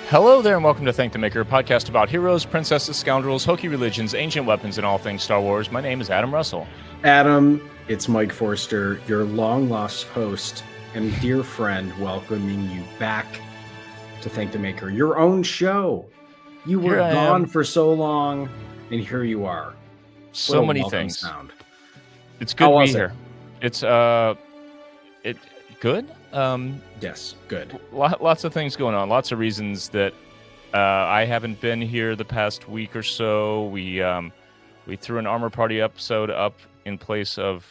Hello there, and welcome to Thank the Maker, a podcast about heroes, princesses, scoundrels, hokey religions, ancient weapons, and all things Star Wars. My name is Adam Russell. Adam, it's Mike Forster, your long-lost host and dear friend, welcoming you back to Thank the Maker, your own show. You were gone for so long, and here you are. So many things. Sound. It's good to be here. It's good. Yes, good. Lots of things going on. Lots of reasons that I haven't been here the past week or so. We threw an Armor Party episode up in place of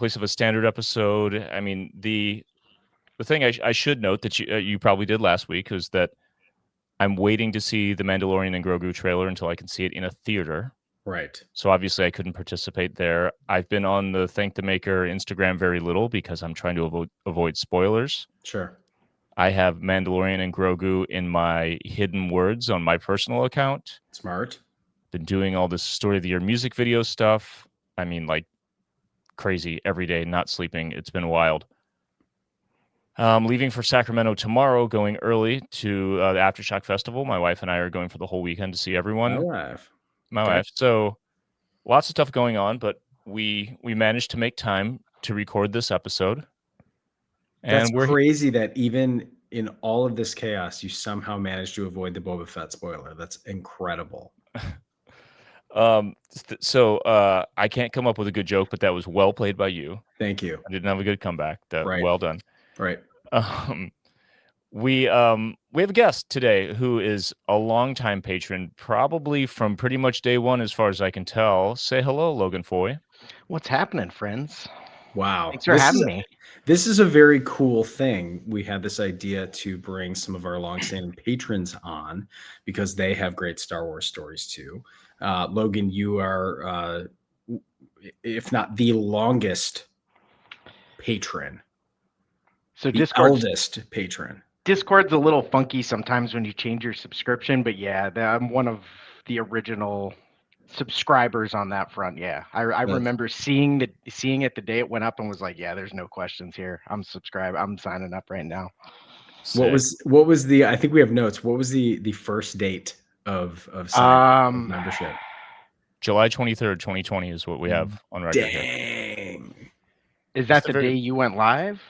a standard episode. I mean, the thing I should note that you probably did last week was that I'm waiting to see the Mandalorian and Grogu trailer until I can see it in a theater. Right. So obviously I couldn't participate there. I've been on the Thank the Maker Instagram very little because I'm trying to avoid spoilers. Sure. I have Mandalorian and Grogu in my hidden words on my personal account. Smart. Been doing all this Story of the Year music video stuff. I mean, like crazy every day, not sleeping. It's been wild. Leaving for Sacramento tomorrow, going early to the Aftershock Festival. My wife and I are going for the whole weekend to see everyone. My wife. So lots of stuff going on, but we managed to make time to record this episode. And that's crazy that even in all of this chaos, you somehow managed to avoid the Boba Fett spoiler. That's incredible. So I can't come up with a good joke, but that was well played by you. Thank you. I didn't have a good comeback. Right. Well done. Right. We have a guest today who is a longtime patron, probably from pretty much day one, as far as I can tell. Say hello, Logan Foy. What's happening, friends? Wow. Thanks for having me. This is a very cool thing. We had this idea to bring some of our longstanding patrons on because they have great Star Wars stories too. Logan, you are, if not the longest patron, so the eldest patron. Discord's a little funky sometimes when you change your subscription, but yeah, I'm one of the original subscribers on that front. Yeah, I remember seeing it the day it went up and was like, yeah, there's no questions here. I'm subscribed. I'm signing up right now. Sick. What was the? I think we have notes. What was the first date of membership? July 23rd, 2020 is what we have on record. Dang. Here. Is that the day you went live?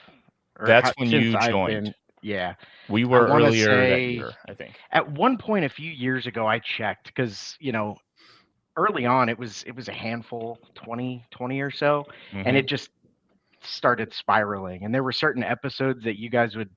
That's when you joined. Yeah. We were earlier that year, I think. At one point a few years ago, I checked because, early on it was a handful, 20 or so, and it just started spiraling. And there were certain episodes that you guys would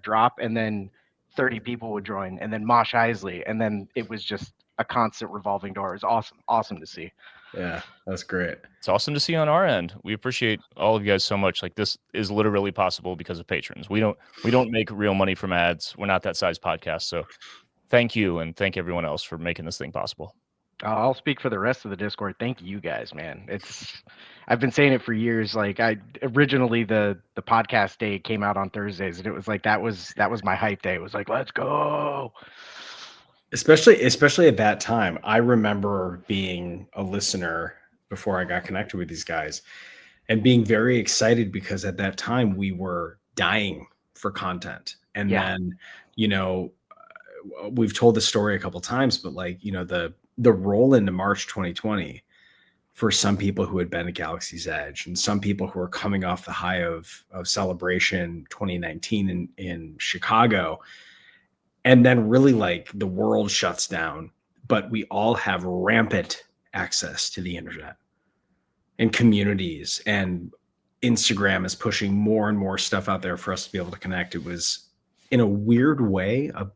drop, and then 30 people would join, and then Mosh Isley, and then it was just a constant revolving door. It was awesome to see. Yeah, that's great. It's awesome to see on our end. We appreciate all of you guys so much. Like, this is literally possible because of patrons. We don't make real money from ads. We're not that size podcast. So thank you, and thank everyone else for making this thing possible. I'll speak for the rest of the Discord. Thank you guys, man. I've been saying it for years. Like, originally the podcast day came out on Thursdays, and it was like that was my hype day. It was like, let's go. Especially at that time, I remember being a listener before I got connected with these guys and being very excited because at that time we were dying for content. And then, we've told the story a couple times, but the roll into March 2020 for some people who had been at Galaxy's Edge and some people who were coming off the high of Celebration 2019 in Chicago. And then really the world shuts down, but we all have rampant access to the internet and communities, and Instagram is pushing more and more stuff out there for us to be able to connect. It was, in a weird way, a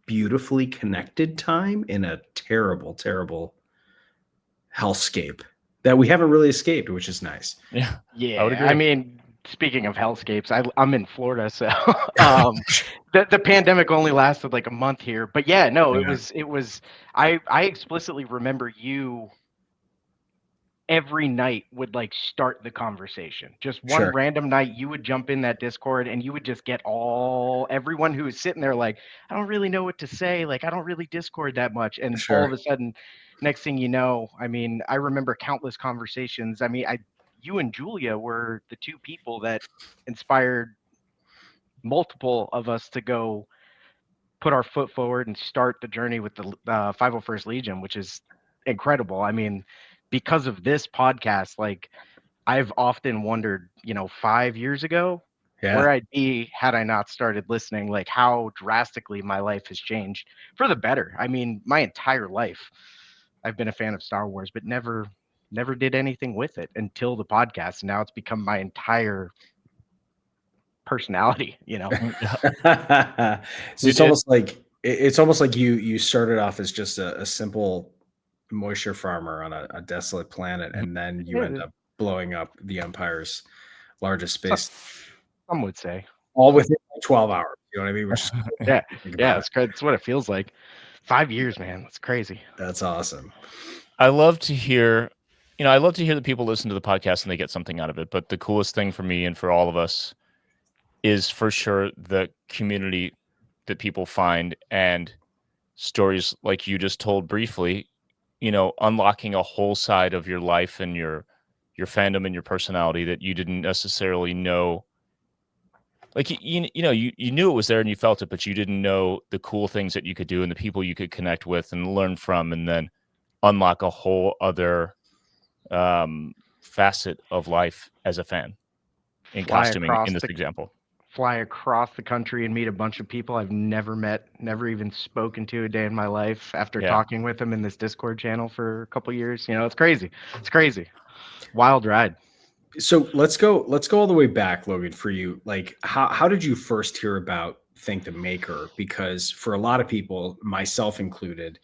beautifully connected time in a terrible, terrible hellscape that we haven't really escaped, which is nice. Yeah. I would agree. I mean, speaking of hellscapes, I'm in Florida, so the pandemic only lasted like a month here. But yeah, no, it was. I explicitly remember you every night would start the conversation. Just one random night, you would jump in that Discord and you would just get everyone who was sitting there like, I don't really know what to say. Like, I don't really Discord that much. And all of a sudden, next thing you know, I mean, I remember countless conversations. I mean, you and Julia were the two people that inspired multiple of us to go put our foot forward and start the journey with the 501st Legion, which is incredible. I mean, because of this podcast, like I've often wondered, 5 years ago, where I'd be had I not started listening, like how drastically my life has changed for the better. I mean, my entire life, I've been a fan of Star Wars, but never did anything with it until the podcast. And now it's become my entire personality, So it's almost like you started off as just a simple moisture farmer on a desolate planet, and then you end up blowing up the Empire's largest space. Some would say. All within like 12 hours. You know what I mean? Which is yeah, it's what it feels like. 5 years, man. That's crazy. That's awesome. I love to hear that people listen to the podcast and they get something out of it. But the coolest thing for me and for all of us is for sure the community that people find, and stories like you just told briefly, unlocking a whole side of your life and your fandom and your personality that you didn't necessarily know. Like, you knew it was there and you felt it, but you didn't know the cool things that you could do and the people you could connect with and learn from, and then unlock a whole other facet of life as a fan in costuming in this example. Fly across the country and meet a bunch of people I've never met, never even spoken to a day in my life after talking with them in this Discord channel for a couple years. It's crazy. It's crazy. Wild ride. So let's go all the way back, Logan, for you. Like, how did you first hear about Thank the Maker? Because for a lot of people, myself included,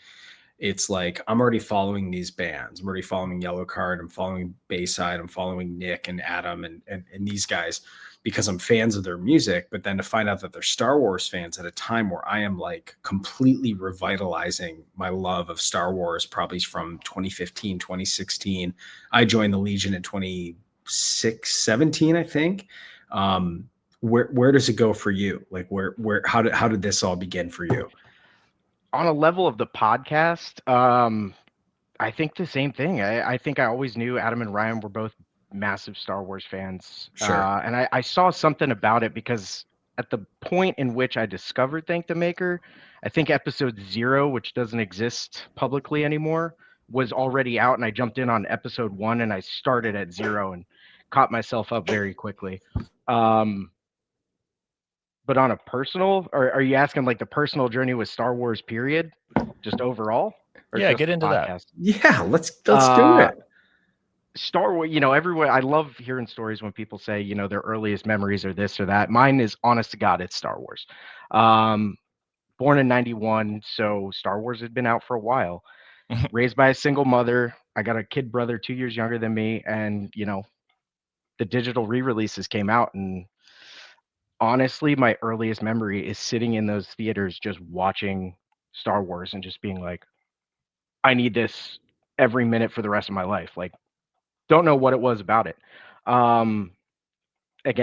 it's like, I'm already following these bands. I'm already following Yellowcard. I'm following Bayside. I'm following Nick and Adam and these guys because I'm fans of their music. But then to find out that they're Star Wars fans at a time where I am like completely revitalizing my love of Star Wars, probably from 2015, 2016. I joined the Legion in 2017, I think. Where does it go for you? Like how did this all begin for you? On a level of the podcast, I think the same thing. I think I always knew Adam and Ryan were both massive Star Wars fans. Sure. And I saw something about it because at the point in which I discovered Thank the Maker, I think episode 0, which doesn't exist publicly anymore, was already out. And I jumped in on episode 1 and I started at 0 and caught myself up very quickly. But on a personal, or are you asking like the personal journey with Star Wars period, just overall? Yeah, get into that. Yeah, let's do it. Star Wars, everyone, I love hearing stories when people say, their earliest memories are this or that. Mine is, honest to God, it's Star Wars. Born in 91, so Star Wars had been out for a while. Raised by a single mother. I got a kid brother 2 years younger than me, and, the digital re-releases came out, and honestly, my earliest memory is sitting in those theaters just watching Star Wars and just being like, I need this every minute for the rest of my life. Like, don't know what it was about it. Again,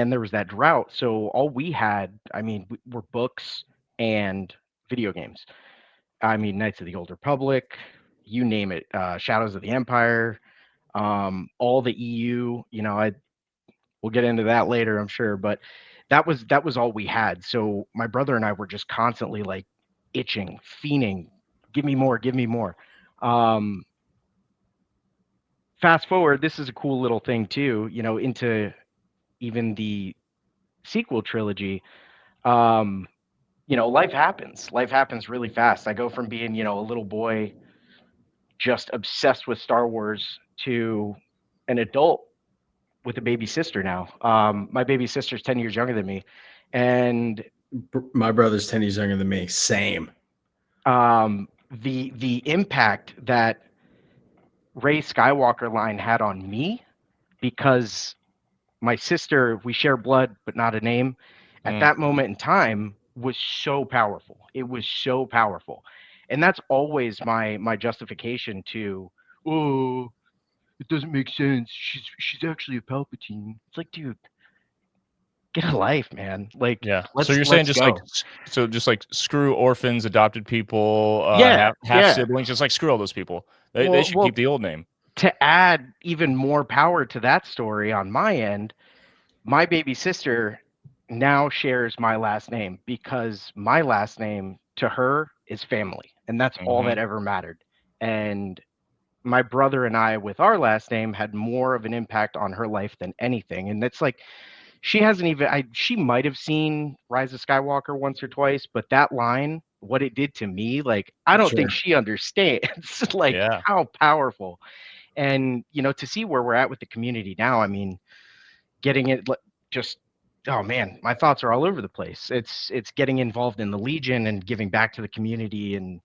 there was that drought. So all we had, were books and video games. Knights of the Old Republic, you name it, Shadows of the Empire, all the EU, we'll get into that later, I'm sure, but that was all we had. So my brother and I were just constantly like itching, fiending, give me more. Fast forward, this is a cool little thing too, into even the sequel trilogy. Life happens really fast. I go from being, a little boy just obsessed with Star Wars to an adult with a baby sister now. My baby sister's 10 years younger than me. And my brother's 10 years younger than me. Same. The impact that Rey Skywalker line had on me, because my sister, we share blood, but not a name, at that moment in time was so powerful. It was so powerful. And that's always my justification to, oh, it doesn't make sense. She's actually a Palpatine. It's like, dude, get a life, man. Like, yeah. So you're saying just like screw orphans, adopted people, half siblings, just like screw all those people. They should keep the old name. To add even more power to that story on my end, my baby sister now shares my last name because my last name to her is family, and that's all that ever mattered. And my brother and I, with our last name, had more of an impact on her life than anything. And it's like, she hasn't even, she might have seen Rise of Skywalker once or twice, but that line, what it did to me, like, I don't think Sure. she understands like Yeah. how powerful. And, you know, to see where we're at with the community now, I mean, getting it just, oh man, my thoughts are all over the place. It's getting involved in the Legion and giving back to the community. And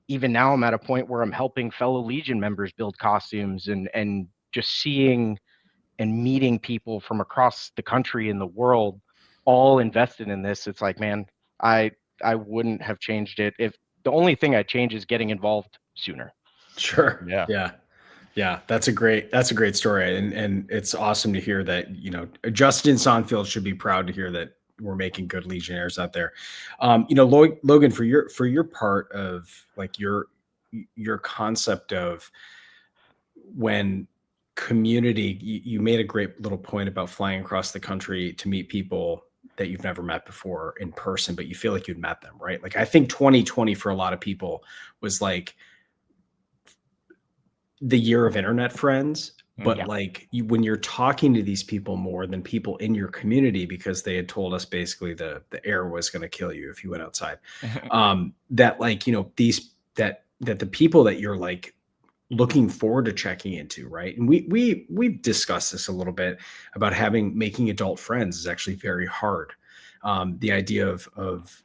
even now I'm at a point where I'm helping fellow Legion members build costumes, and just seeing and meeting people from across the country and the world all invested in this. It's like, man, I I wouldn't have changed it. If the only thing I'd change is getting involved sooner. Sure. Yeah. Yeah, that's a great story, and it's awesome to hear that, you know, Justin Sonfield should be proud to hear that we're making good Legionnaires out there. You know, Logan, for your part of like your concept of when community, you made a great little point about flying across the country to meet people that you've never met before in person, but you feel like you'd met them, right? Like I think 2020 for a lot of people was like the year of internet friends, but Yeah. like when you're talking to these people more than people in your community, because they had told us basically the air was going to kill you if you went outside, that like, you know, that the people that you're like looking forward to checking into, right? And we've discussed this a little bit about making adult friends is actually very hard. The idea of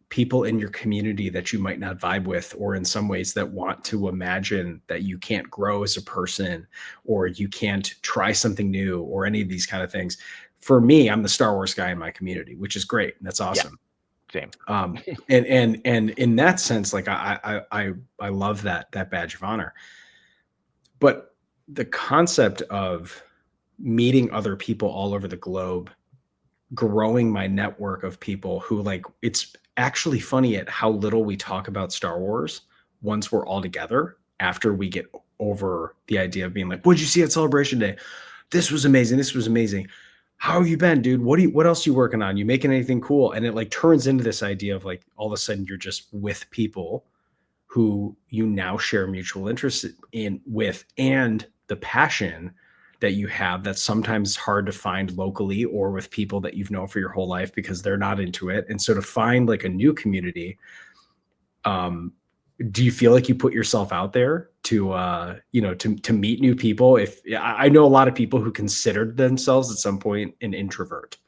people in your community that you might not vibe with, or in some ways that want to imagine that you can't grow as a person, or you can't try something new, or any of these kind of things. For me, I'm the Star Wars guy in my community, which is great. That's awesome. Same. And in that sense, like I love that badge of honor. But the concept of meeting other people all over the globe, growing my network of people who like, it's actually funny at how little we talk about Star Wars once we're all together, after we get over the idea of being like, what'd you see at Celebration Day? This was amazing. This was amazing. How have you been, dude? What else are you working on? You making anything cool? And it like turns into this idea of like, all of a sudden you're just with people who you now share mutual interest in with, and the passion that you have that's sometimes hard to find locally or with people that you've known for your whole life because they're not into it. And so to find like a new community, do you feel like you put yourself out there to you know, to meet new people? If I know a lot of people who considered themselves at some point an introvert,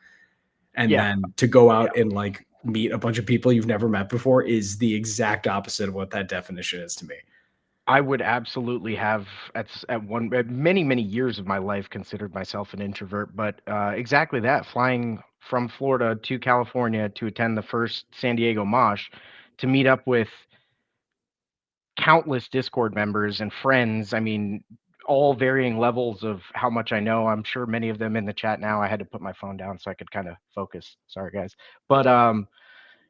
and Yeah. then to go out and like meet a bunch of people you've never met before is the exact opposite of what that definition is to me. I would absolutely have at many years of my life considered myself an introvert, but exactly that. Flying from Florida to California to attend the first San Diego Mosh, to meet up with countless Discord members and friends. I mean, all varying levels of how much I know. I'm sure many of them in the chat now. I had to put my phone down so I could kind of focus. Sorry, guys. But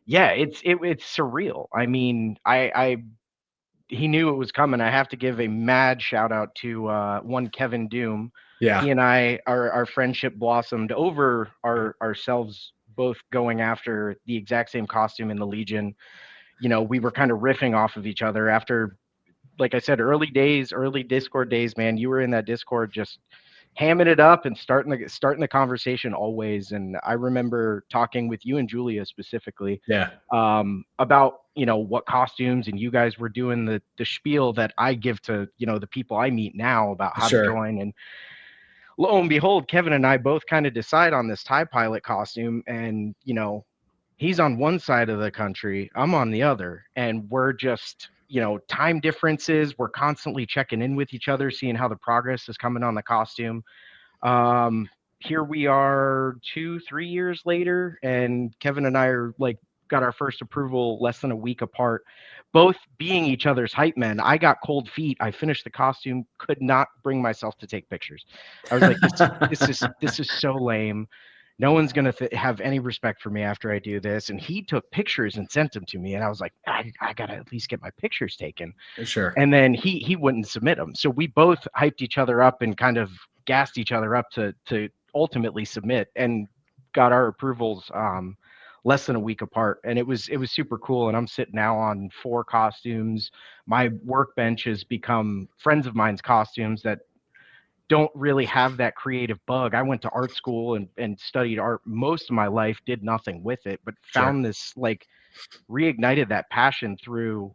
yeah, it's surreal. I mean, I he knew it was coming. I have to give a mad shout out to one Kevin Doom. Yeah. He and I, our friendship blossomed over ourselves both going after the exact same costume in the Legion. You know, we were kind of riffing off of each other after, like I said, early Discord days, man. You were in that Discord just hamming it up and starting the conversation always. And I remember talking with you and Julia specifically, Yeah. about, you know, what costumes, and you guys were doing the spiel that I give to, you know, the people I meet now about how to Sure. join. And lo and behold, Kevin and I both kind of decide on this TIE pilot costume, and you know, he's on one side of the country, I'm on the other, and we're just, you know, time differences, we're constantly checking in with each other, seeing how the progress is coming on the costume. Here we are 2-3 years later, and Kevin and I are like got our first approval less than a week apart, both being each other's hype men. I got cold feet. I finished the costume, could not bring myself to take pictures. I was like, this is so lame. No one's gonna have any respect for me after I do this. And he took pictures and sent them to me, and I was like, I gotta at least get my pictures taken. Sure. And then he wouldn't submit them, so we both hyped each other up and kind of gassed each other up to ultimately submit, and got our approvals less than a week apart, and it was super cool. And I'm sitting now on 4 costumes. My workbench has become friends of mine's costumes that don't really have that creative bug. I went to art school and studied art most of my life, did nothing with it, but Sure. found this, like, reignited that passion through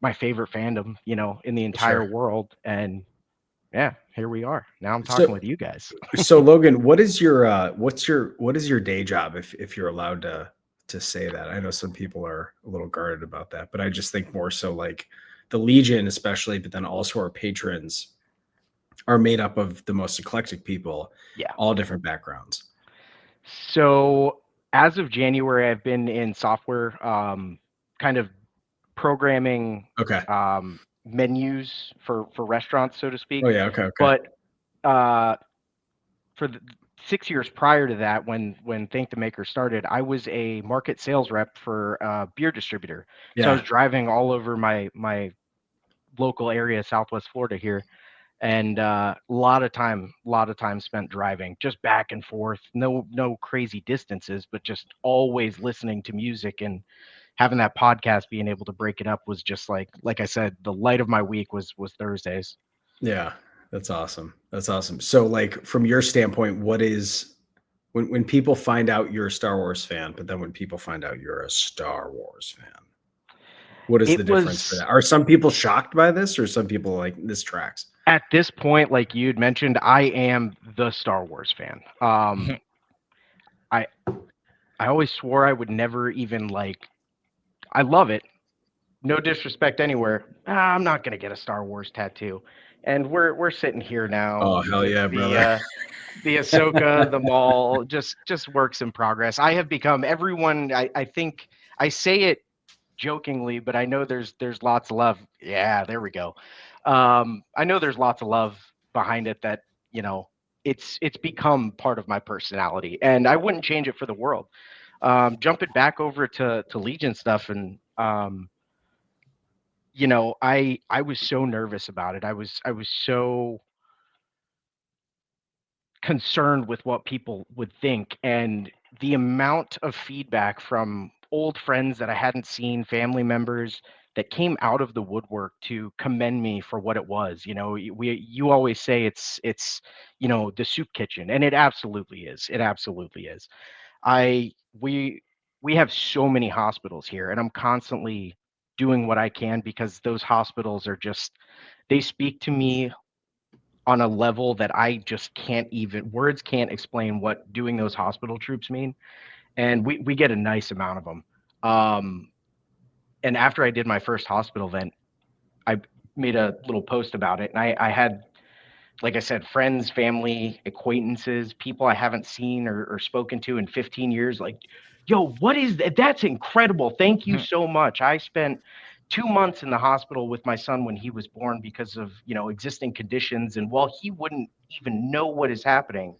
my favorite fandom, in the entire Sure. world. And yeah, here we are. Now I'm talking So, with you guys. so Logan, what is your day job, if you're allowed to say that? I know some people are a little guarded about that, but I just think more so like the Legion, especially, but then also our patrons are made up of the most eclectic people, Yeah. all different backgrounds. So as of January, I've been in software, kind of programming Okay. menus for restaurants, so to speak. Oh yeah. Okay. Okay. But for the 6 years prior to that, when Thank the Maker started, I was a market sales rep for a beer distributor. So I was Yeah. driving all over my local area, Southwest Florida here, and a lot of time spent driving, just back and forth. No crazy distances, but just always listening to music. And having that podcast, being able to break it up, was just like I said, the light of my week was Thursdays. Yeah. That's awesome. That's awesome. So, like, from your standpoint, what is when people find out you're a Star Wars fan, but then when people find out you're a Star Wars fan, what is the It difference for was that? Are some people shocked by this, or some people like this tracks? at this point, like you'd mentioned, I am the Star Wars fan. I I always swore I would never even, like, I love it. No disrespect anywhere. I'm not gonna get a Star Wars tattoo. And we're sitting here now Oh hell with yeah, brother! the Ahsoka, the Maul, just works in progress. I have become everyone. I think I say it jokingly, but I know there's lots of love. Yeah, there we go. I know there's lots of love behind it, that, you know, it's become part of my personality, and I wouldn't change it for the world. Jumping back over to Legion stuff, and I was so nervous about it. I was so concerned with what people would think, and the amount of feedback from old friends that I hadn't seen, family members that came out of the woodwork to commend me for what it was. You always say it's the soup kitchen, and it absolutely is. It absolutely is. I we have so many hospitals here, and I'm constantly doing what I can, because those hospitals are just, they speak to me on a level that I just can't, even words can't explain what doing those hospital troops mean. And we get a nice amount of them. And after I did my first hospital event, I made a little post about it, and I had, like I said, friends, family, acquaintances, people I haven't seen or spoken to in 15 years, like, yo, what is that? That's incredible. Thank you so much. I spent 2 months in the hospital with my son when he was born because of, existing conditions. And while he wouldn't even know what is happening,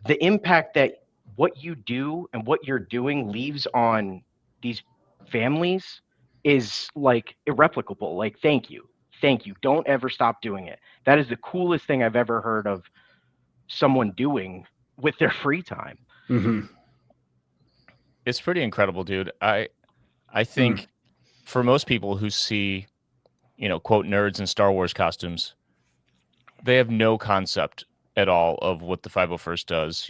the impact that what you do and what you're doing leaves on these families is, like, irreplicable. Like, thank you. Thank you. Don't ever stop doing it. That is the coolest thing I've ever heard of someone doing with their free time. Mm-hmm. It's pretty incredible, dude. I think for most people who see, quote, nerds in Star Wars costumes, they have no concept at all of what the 501st does.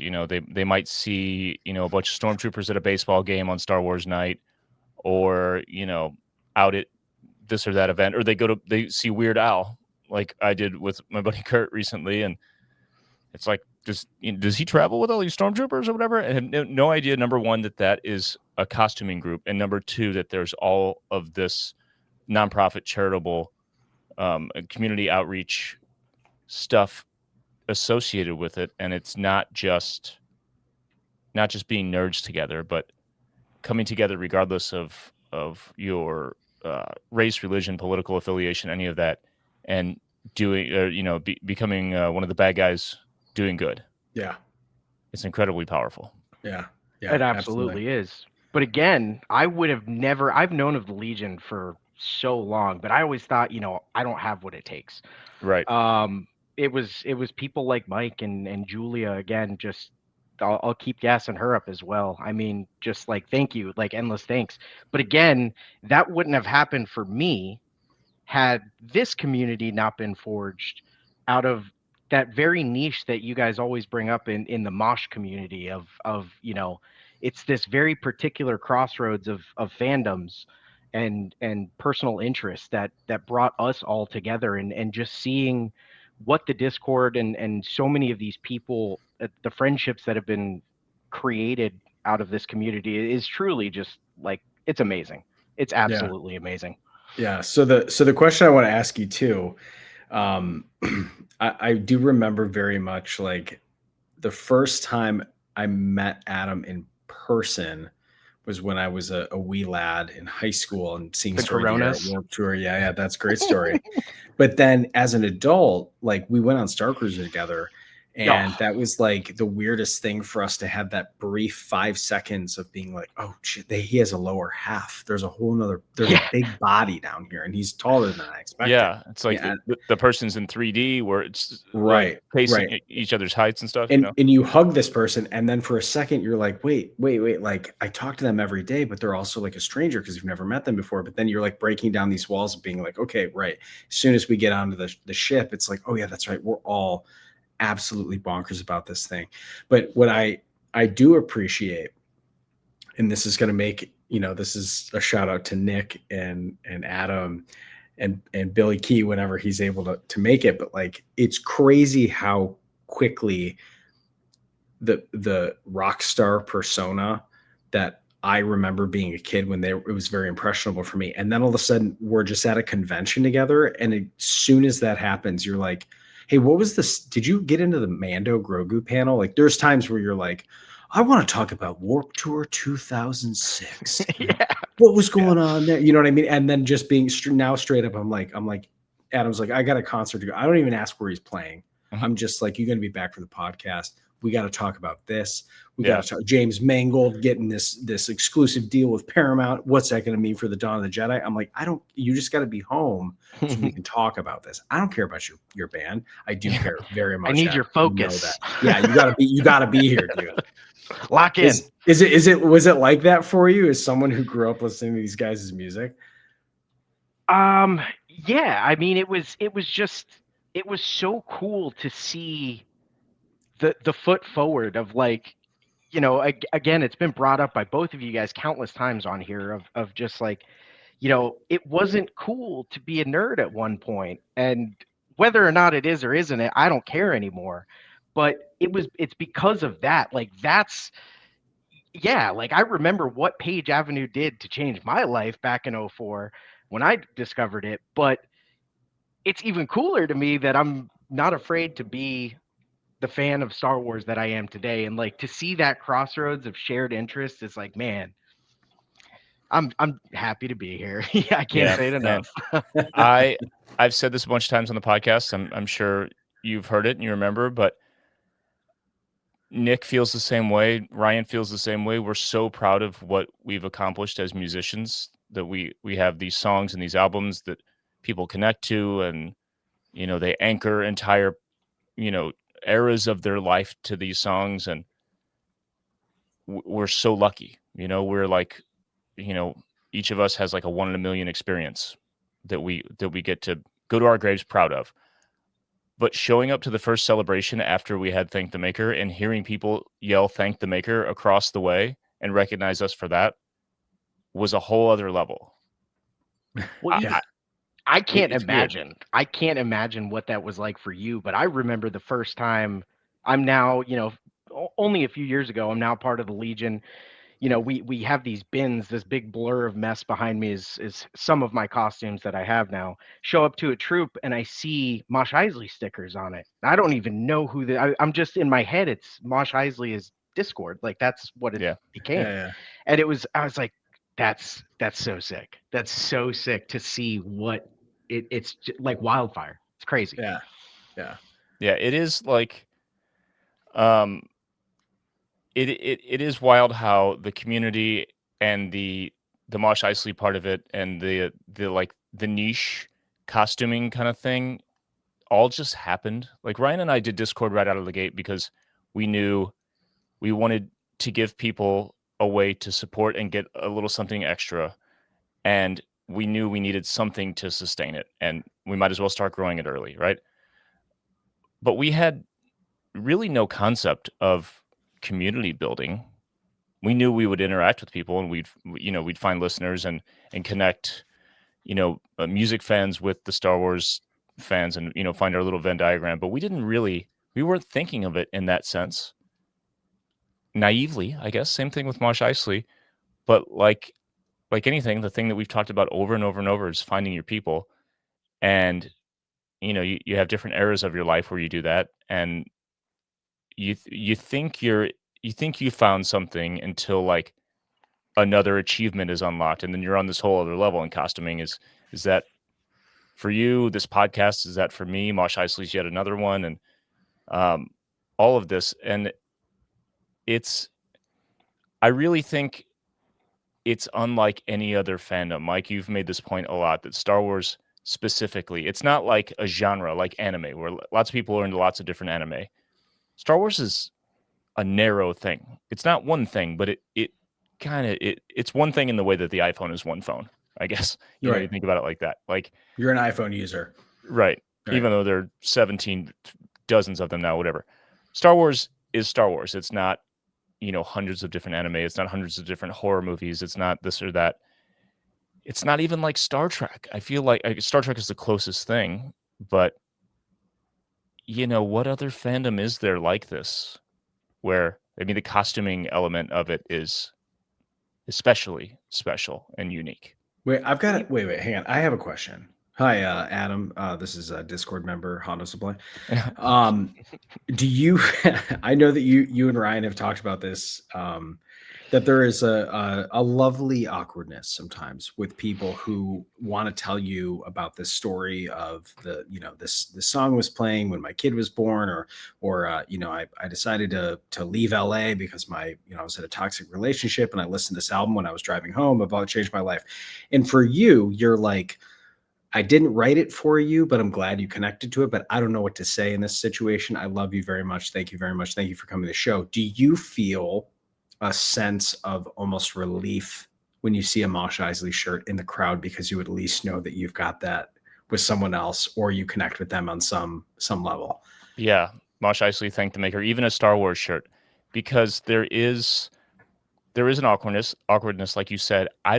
They might see, a bunch of stormtroopers at a baseball game on Star Wars night, or, out at this or that event, or they see Weird Al, like I did with my buddy Kurt recently, and it's like, does he travel with all these stormtroopers or whatever? And have no idea, number one, that is a costuming group, and number two, that there's all of this nonprofit charitable community outreach stuff associated with it. And it's not just being nerds together, but coming together regardless of your race, religion, political affiliation, any of that, and doing, becoming one of the bad guys doing good. Yeah. It's incredibly powerful. Yeah. It absolutely is. But again, I would have never, I've known of the Legion for so long, but I always thought, I don't have what it takes. Right. It was people like Mike and Julia, again, just I'll keep gassing her up as well. I mean, just like thank you, like endless thanks. But again, that wouldn't have happened for me had this community not been forged out of that very niche that you guys always bring up in the mosh community of it's this very particular crossroads of fandoms and personal interests that brought us all together, and just seeing what the Discord and so many of these people, the friendships that have been created out of this community is truly just like, it's amazing. It's Yeah. absolutely amazing. Yeah. So the question I want to ask you too, I do remember very much like the first time I met Adam in person was when I was a wee lad in high school and seeing The Story of the Year at Coronas. Warped Tour. Yeah, that's a great story. But then as an adult, like we went on Star Cruiser together, and Oh, that was like the weirdest thing for us to have that brief 5 seconds of being like, oh shit, he has a lower half. There's there's a yeah. big body down here, and he's taller than I expected. Yeah, it's like Yeah, the person's in 3D where it's like right, pacing right. each other's heights and stuff, And you hug this person, and then for a second you're like, wait, like I talk to them every day, but they're also like a stranger because you've never met them before. But then you're like breaking down these walls and being like, okay, right. As soon as we get onto the ship, it's like, oh yeah, that's right. We're all absolutely bonkers about this thing. But what I do appreciate, and this is going to make, this is a shout out to Nick and Adam and Billy Key whenever he's able to make it. But like, it's crazy how quickly the rock star persona that I remember being a kid when it was very impressionable for me. And then all of a sudden we're just at a convention together. And as soon as that happens, you're like, hey, what was this? Did you get into the Mando Grogu panel? Like there's times where you're like, I want to talk about Warped Tour 2006. Yeah. What was going on there? You know what I mean? And then just being now straight up, I'm like, Adam's like, I got a concert to go. I don't even ask where he's playing. Mhm. I'm just like, you're going to be back for the podcast. We got to talk about this. We Yeah. got to talk James Mangold getting this exclusive deal with Paramount. What's that going to mean for the Dawn of the Jedi? I'm like, you just got to be home so we can talk about this. I don't care about your band. I do care very much. I need Adam. your focus. You know that. Yeah, you gotta be here, dude. Lock in. Was it like that for you as someone who grew up listening to these guys' music? Yeah, I mean, it was so cool to see the foot forward of like, again, it's been brought up by both of you guys countless times on here of just like, it wasn't cool to be a nerd at one point, and whether or not it is or isn't it, I don't care anymore. But it's because of that. Like like I remember what Page Avenue did to change my life back in '04 when I discovered it, but it's even cooler to me that I'm not afraid to be the fan of Star Wars that I am today, and like to see that crossroads of shared interests is like, man, I'm happy to be here. Yeah, I can't say it enough. I've said this a bunch of times on the podcast. I'm sure you've heard it and you remember, but Nick feels the same way. Ryan feels the same way. We're so proud of what we've accomplished as musicians, that we have these songs and these albums that people connect to, and they anchor entire eras of their life to these songs, and we're so lucky. We're like, each of us has like a 1 in a million experience that we get to go to our graves proud of. But showing up to the first celebration after we had Thank the Maker and hearing people yell Thank the Maker across the way and recognize us for that was a whole other level. Well, I can't It's weird. imagine. I can't imagine what that was like for you, but I remember the first time. I'm now, only a few years ago, I'm now part of the Legion. We have these bins. This big blur of mess behind me is some of my costumes that I have now. Show up to a troop and I see Mosh Isley stickers on it. I don't even know who I'm just in my head. It's Mosh Isley is Discord. Like that's what it became. Yeah. And I was like, that's so sick. That's so sick to see what it's like wildfire. It's crazy. Yeah. It is like, it is wild how the community and the Mosh Isley part of it and the like the niche costuming kind of thing all just happened. Like Ryan and I did Discord right out of the gate because we knew we wanted to give people a way to support and get a little something extra. And we knew we needed something to sustain it, and we might as well start growing it early, right? But we had really no concept of community building. We knew we would interact with people, and we'd find listeners and connect, music fans with the Star Wars fans, and find our little Venn diagram. But we weren't thinking of it in that sense. Naively, I guess. Same thing with Mosh Isley. But like anything, the thing that we've talked about over and over and over is finding your people. And you have different eras of your life where you do that, and you think you found something until like another achievement is unlocked, and then you're on this whole other level. And costuming is that for you? This podcast is that for me? Mosh Isley's yet another one, and all of this, and I really think it's unlike any other fandom. Mike, you've made this point a lot, that Star Wars specifically, it's not like a genre like anime, where lots of people are into lots of different anime. Star Wars is a narrow thing. It's not one thing, but it's one thing in the way that the iPhone is one phone, I guess. You Right. think about it like that. Like, you're an iPhone user. right. Even though there are 17 dozens of them now, whatever. Star Wars is Star Wars. It's not, hundreds of different anime. It's not hundreds of different horror movies. It's not this or that. It's not even like Star Trek. I feel like Star Trek is the closest thing, but what other fandom is there like this? Where, I mean, the costuming element of it is especially special and unique. Wait, wait, hang on. I have a question. Hi, Adam. This is a Discord member, Hondo Supply. Do you? I know that you and Ryan have talked about this. That there is a lovely awkwardness sometimes with people who want to tell you about this story of this song was playing when my kid was born, or I decided to leave LA because I was in a toxic relationship, and I listened to this album when I was driving home. About it changed my life. And for you, you're like, I didn't write it for you, but I'm glad you connected to it. But I don't know what to say in this situation. I love you very much. Thank you very much. Thank you for coming to the show. Do you feel a sense of almost relief when you see a Mosh Isley shirt in the crowd, because you at least know that you've got that with someone else, or you connect with them on some level? Yeah. Mosh Isley thanked the maker, even a Star Wars shirt, because there is an awkwardness, like you said. I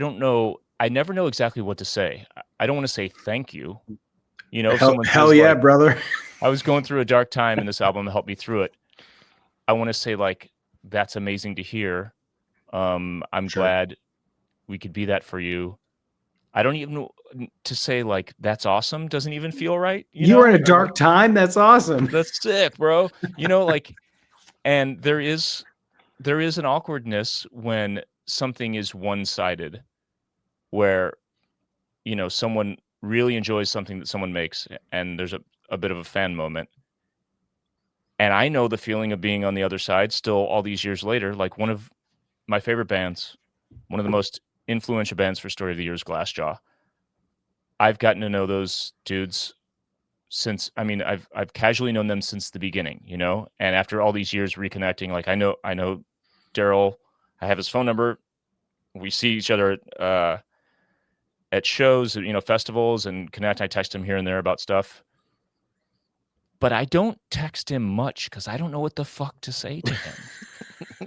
never know exactly what to say. I don't want to say thank you. If someone hell says, yeah, like, brother. I was going through a dark time and this album helped me through it, I want to say, like, that's amazing to hear. I'm Sure. glad we could be that for you. I don't even know to say, like, that's awesome. Doesn't even feel right. You were in a Or, dark like, time. That's awesome. that's sick, bro. Like, and there is an awkwardness when something is one-sided, where someone really enjoys something that someone makes, and there's a bit of a fan moment. And I know the feeling of being on the other side still all these years later. Like, one of my favorite bands, one of the most influential bands for Story of the Year is Glassjaw. I've gotten to know those dudes since, I mean, I've casually known them since the beginning, and after all these years reconnecting, like, I know Daryl. I have his phone number. We see each other at shows, festivals, and connect. I text him here and there about stuff. But I don't text him much because I don't know what the fuck to say to him.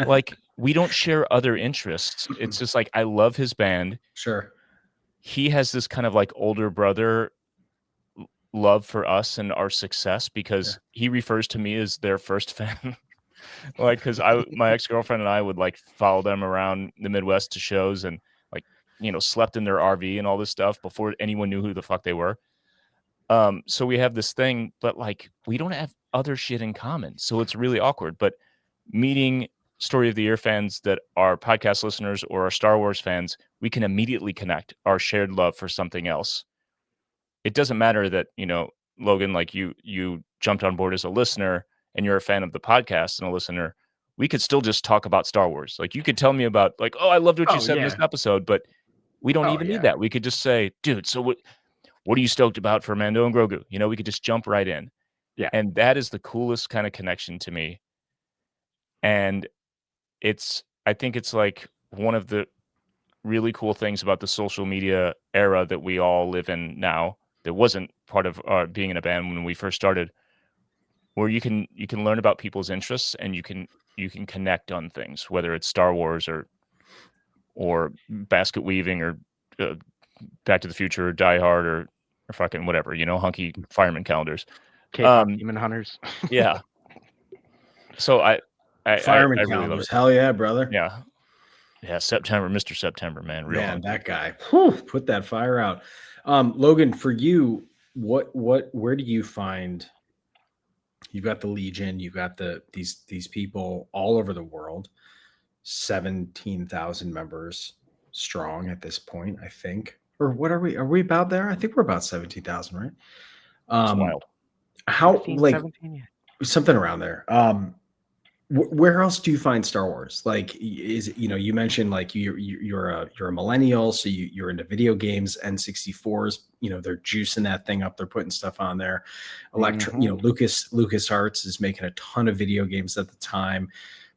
Like, we don't share other interests. It's just like, I love his band. Sure. He has this kind of like older brother love for us and our success, because he refers to me as their first fan. Like, because my ex-girlfriend and I would like follow them around the Midwest to shows, and like, slept in their RV and all this stuff before anyone knew who the fuck they were. So we have this thing, but like, we don't have other shit in common. So it's really awkward. But meeting Story of the Year fans that are podcast listeners or are Star Wars fans, we can immediately connect our shared love for something else. It doesn't matter that, Logan, like, you jumped on board as a listener and you're a fan of the podcast and a listener. We could still just talk about Star Wars. Like, you could tell me about, like, oh, I loved what you said in this episode, but we don't even need that. We could just say, dude, so what are you stoked about for Mando and Grogu? We could just jump right in. Yeah. And that is the coolest kind of connection to me. And I think it's like one of the really cool things about the social media era that we all live in now that wasn't part of being in a band when we first started, where you can learn about people's interests and you can connect on things, whether it's Star Wars or basket weaving or uh, Back to the Future or Die Hard or fucking whatever, hunky fireman calendars. K-pop Demon Hunters. Yeah. So I Fireman really love calendars. it. Hell yeah, brother. Yeah. Yeah, September, Mr. September, man. Real Man, hunky. that guy. Whew, put that fire out. Logan, for you, where do you find you've got the Legion, you've got these people all over the world, 17,000 members strong at this point, I think. Or what are we? Are we about there? I think we're about 17,000, right? It's wild. How 16, like 17, yeah. something around there. Where else do you find Star Wars? Like, is it, you mentioned like you're a millennial, so you're into video games. N64s, they're juicing that thing up. They're putting stuff on there. LucasArts is making a ton of video games at the time.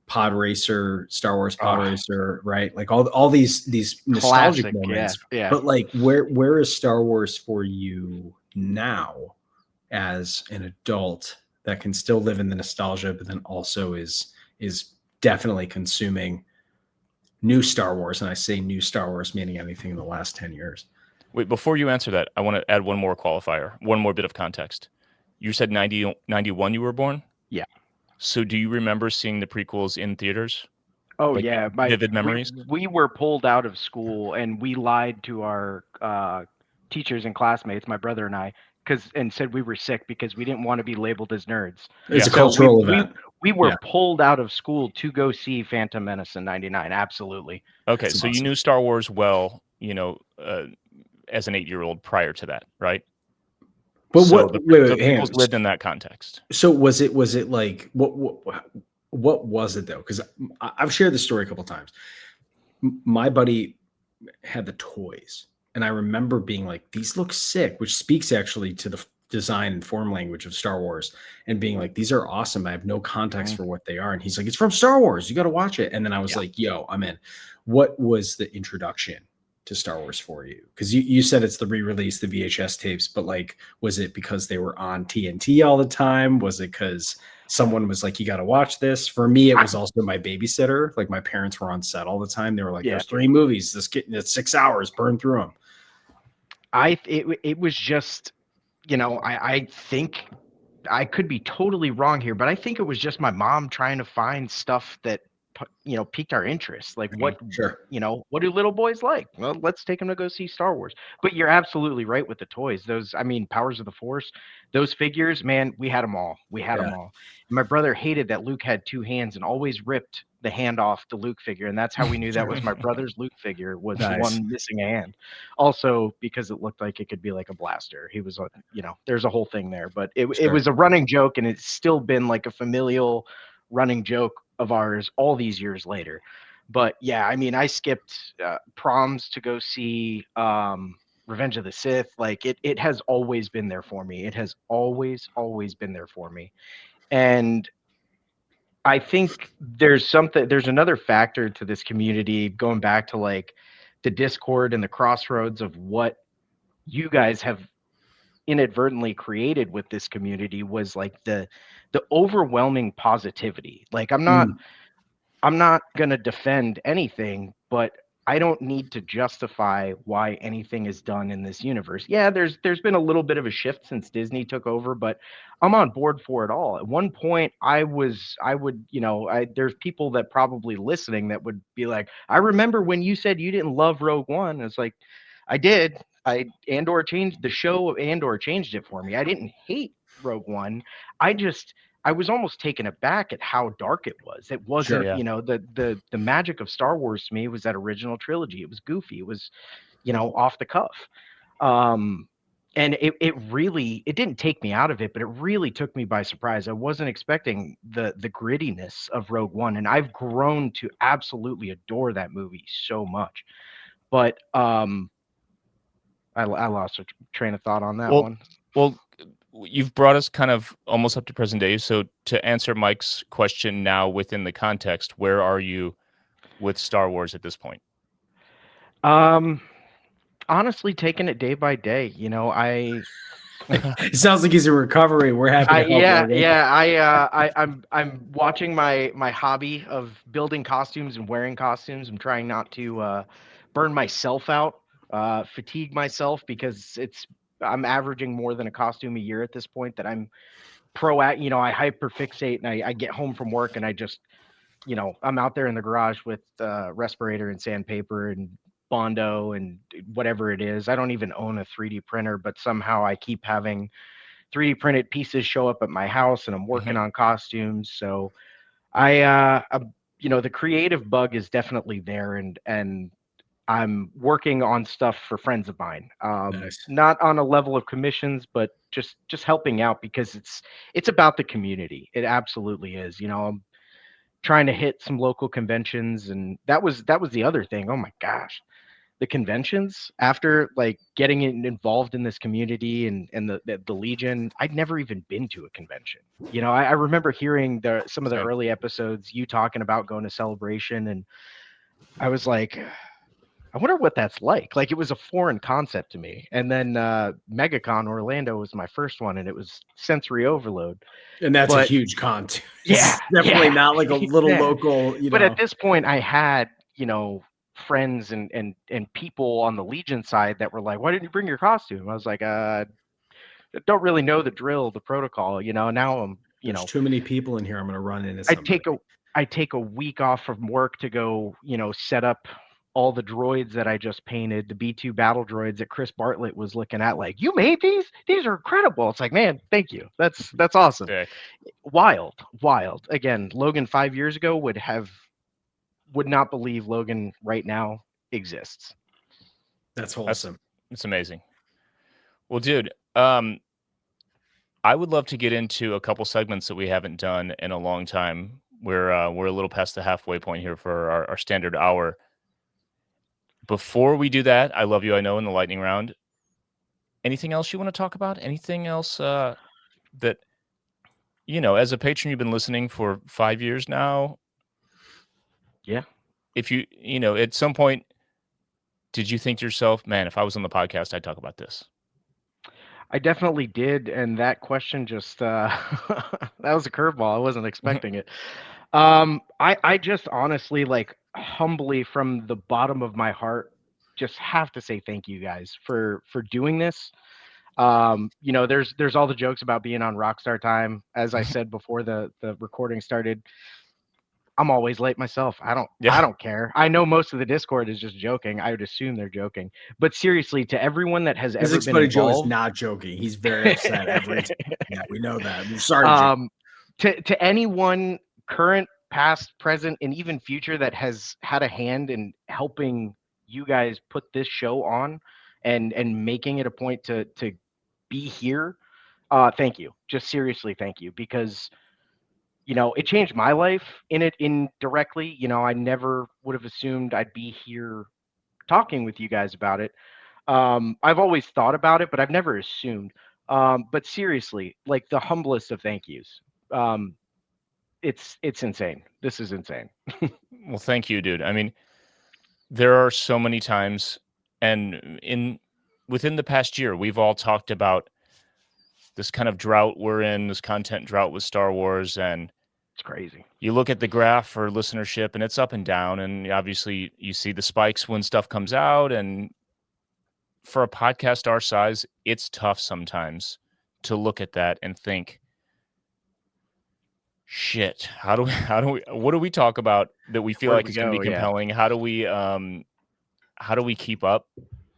Pod Racer, Star Wars Pod Racer, right? Like all these nostalgic Classic, moments. yeah. But like, where is Star Wars for you now as an adult that can still live in the nostalgia, but then also is definitely consuming new Star Wars? And I say new Star Wars meaning anything in the last 10 years. Wait, before you answer that, I want to add one more qualifier, one more bit of context. You said 91 you were born? Yeah. So do you remember seeing the prequels in theaters? Oh, Like, yeah. vivid memories? We were pulled out of school and we lied to our teachers and classmates, my brother and I, and said we were sick because we didn't want to be labeled as nerds. It's a cultural event. We were pulled out of school to go see Phantom Menace in '99. Absolutely. Okay, so awesome. You knew Star Wars well, as an 8-year-old prior to that, right? But so what? The prequels lived in that context. So was it like what was it though? Because I've shared this story a couple of times. My buddy had the toys, and I remember being like, "These look sick," which speaks actually to the design and form language of Star Wars, and being like, "These are awesome." I have no context for what they are, and he's like, "It's from Star Wars. You got to watch it." And then I was like, "Yo, I'm in." What was the introduction to Star Wars for you? Because you said it's the re-release, the VHS tapes, but like, was it because they were on TNT all the time? Was it because someone was like, you got to watch this? For me, it was also my babysitter. Like, my parents were on set all the time. They were like, there's 3 movies. It's 6 hours. Burn through them. It was just, I think I could be totally wrong here, but I think it was just my mom trying to find stuff that piqued our interest. Like, what do little boys like? Well, let's take them to go see Star Wars. But you're absolutely right with the toys. Those, Powers of the Force, those figures, man, we had them all. And my brother hated that Luke had 2 hands and always ripped the hand off the Luke figure. And that's how we knew that was my brother's Luke figure, was the one missing a hand. Also, because it looked like it could be like a blaster. He was, there's a whole thing there. But it was a running joke, and it's still been like a familial running joke of ours all these years later. But yeah, I skipped proms to go see Revenge of the Sith. Like, it has always been there for me. It has always been there for me. And I think there's another factor to this community, going back to like the discord and the crossroads of what you guys have inadvertently created with this community, was like the overwhelming positivity. Like, I'm not going to defend anything, but I don't need to justify why anything is done in this universe. Yeah, there's been a little bit of a shift since Disney took over, but I'm on board for it all. At one point, there's people that probably listening that would be like, I remember when you said you didn't love Rogue One. It's like, I did. Andor changed the show. Andor changed it for me. I didn't hate Rogue One. I was almost taken aback at how dark it was. It wasn't, the magic of Star Wars to me was that original trilogy. It was goofy. It was, off the cuff. And it didn't take me out of it, but it really took me by surprise. I wasn't expecting the grittiness of Rogue One, and I've grown to absolutely adore that movie so much. But I lost a train of thought on that one. Well, you've brought us kind of almost up to present day. So to answer Mike's question now within the context, where are you with Star Wars at this point? Honestly, taking it day by day. You know, It sounds like he's in recovery. We're happy to help, yeah, Logan. yeah. I'm watching my hobby of building costumes and wearing costumes. I'm trying not to burn myself out, fatigue myself because I'm averaging more than a costume a year at this point. That I'm you know, I hyperfixate and I get home from work and I just, you know, I'm out there in the garage with respirator and sandpaper and Bondo and whatever it is. I don't even own a 3D printer, but somehow I keep having 3D printed pieces show up at my house and I'm working on costumes. So you know, the creative bug is definitely there and I'm working on stuff for friends of mine. Nice. Not on a level of commissions, but just helping out because it's about the community. It absolutely is. You know, I'm trying to hit some local conventions and that was the other thing. Oh my gosh, the conventions after like getting involved in this community and the Legion. I'd never even been to a convention. You know, I remember hearing some of the Same. early episodes, you talking about going to Celebration, and I was like, I wonder what that's like. Like it was a foreign concept to me. And then MegaCon Orlando was my first one, and it was sensory overload. And that's a But huge con too. yeah, It's definitely yeah, not like a little yeah. local, But at this point, I had, you know, friends and people on the Legion side that were like, "Why didn't you bring your costume?" I was like, don't really know the drill, the protocol, you know." Now I'm, you there's know, too many people in here. I'm going to run into I somebody. take a I take a week off from work to go, you know, set up all the droids that I just painted, the B2 battle droids that Chris Bartlett was looking at, like, "You made these? These are incredible." It's like, man, thank you. That's awesome. Sick. Wild, wild. Again, Logan 5 years ago would not believe Logan right now exists. That's That's wholesome. it's amazing. Well, dude, I would love to get into a couple segments that we haven't done in a long time. We're a little past the halfway point here for our standard hour. Before we do that, I love you, I know, in the lightning round. Anything else you want to talk about? Anything else that as a patron, you've been listening for 5 years now. Yeah. If at some point, did you think to yourself, man, if I was on the podcast, I'd talk about this? I definitely did, and that question just that was a curveball. I wasn't expecting it. I just honestly, like, humbly from the bottom of my heart, just have to say thank you guys for doing this. You know, there's all the jokes about being on Rockstar Time. As I said before the recording started, I'm always late myself. I Yeah. don't care. I know most of the Discord is just joking. I would assume they're joking. But seriously, to everyone that has ever Physics been Buddy Joe is involved, not joking. He's very upset every time. Yeah, we know that. We're sorry, Joe. To anyone current, past, present, and even future that has had a hand in helping you guys put this show on and making it a point to be here, thank you. Just seriously, thank you, because you know, it changed my life in it indirectly. You know, I never would have assumed I'd be here talking with you guys about it. I've always thought about it, but I've never assumed. But seriously, like, the humblest of thank yous. Um, it's insane. This is insane. Well, thank you, dude. I mean, there are so many times, and within the past year, we've all talked about this kind of drought we're in, this content drought with Star Wars, and It's crazy. you look at the graph for listenership, and it's up and down, and obviously you see the spikes when stuff comes out, and for a podcast our size, it's tough sometimes to look at that and think, shit, what do we talk about that we feel Where do like we is going to be go? Yeah, compelling? How do we keep up,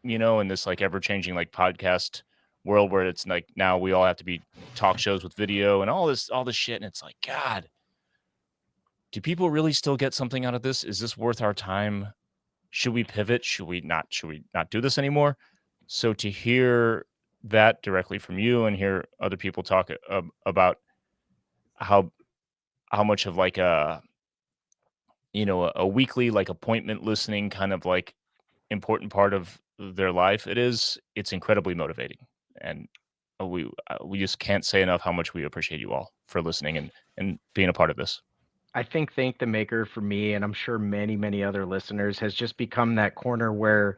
in this like ever changing like podcast world where it's like now we all have to be talk shows with video and all this shit, and it's like, God, do people really still get something out of this? Is this worth our time? Should we pivot? Should we not do this anymore? So to hear that directly from you and hear other people talk about how much of like a weekly like appointment listening kind of like important part of their life it's incredibly motivating. And we just can't say enough how much we appreciate you all for listening and being a part of this. I think Thank the Maker for me, and I'm sure many, many other listeners, has just become that corner where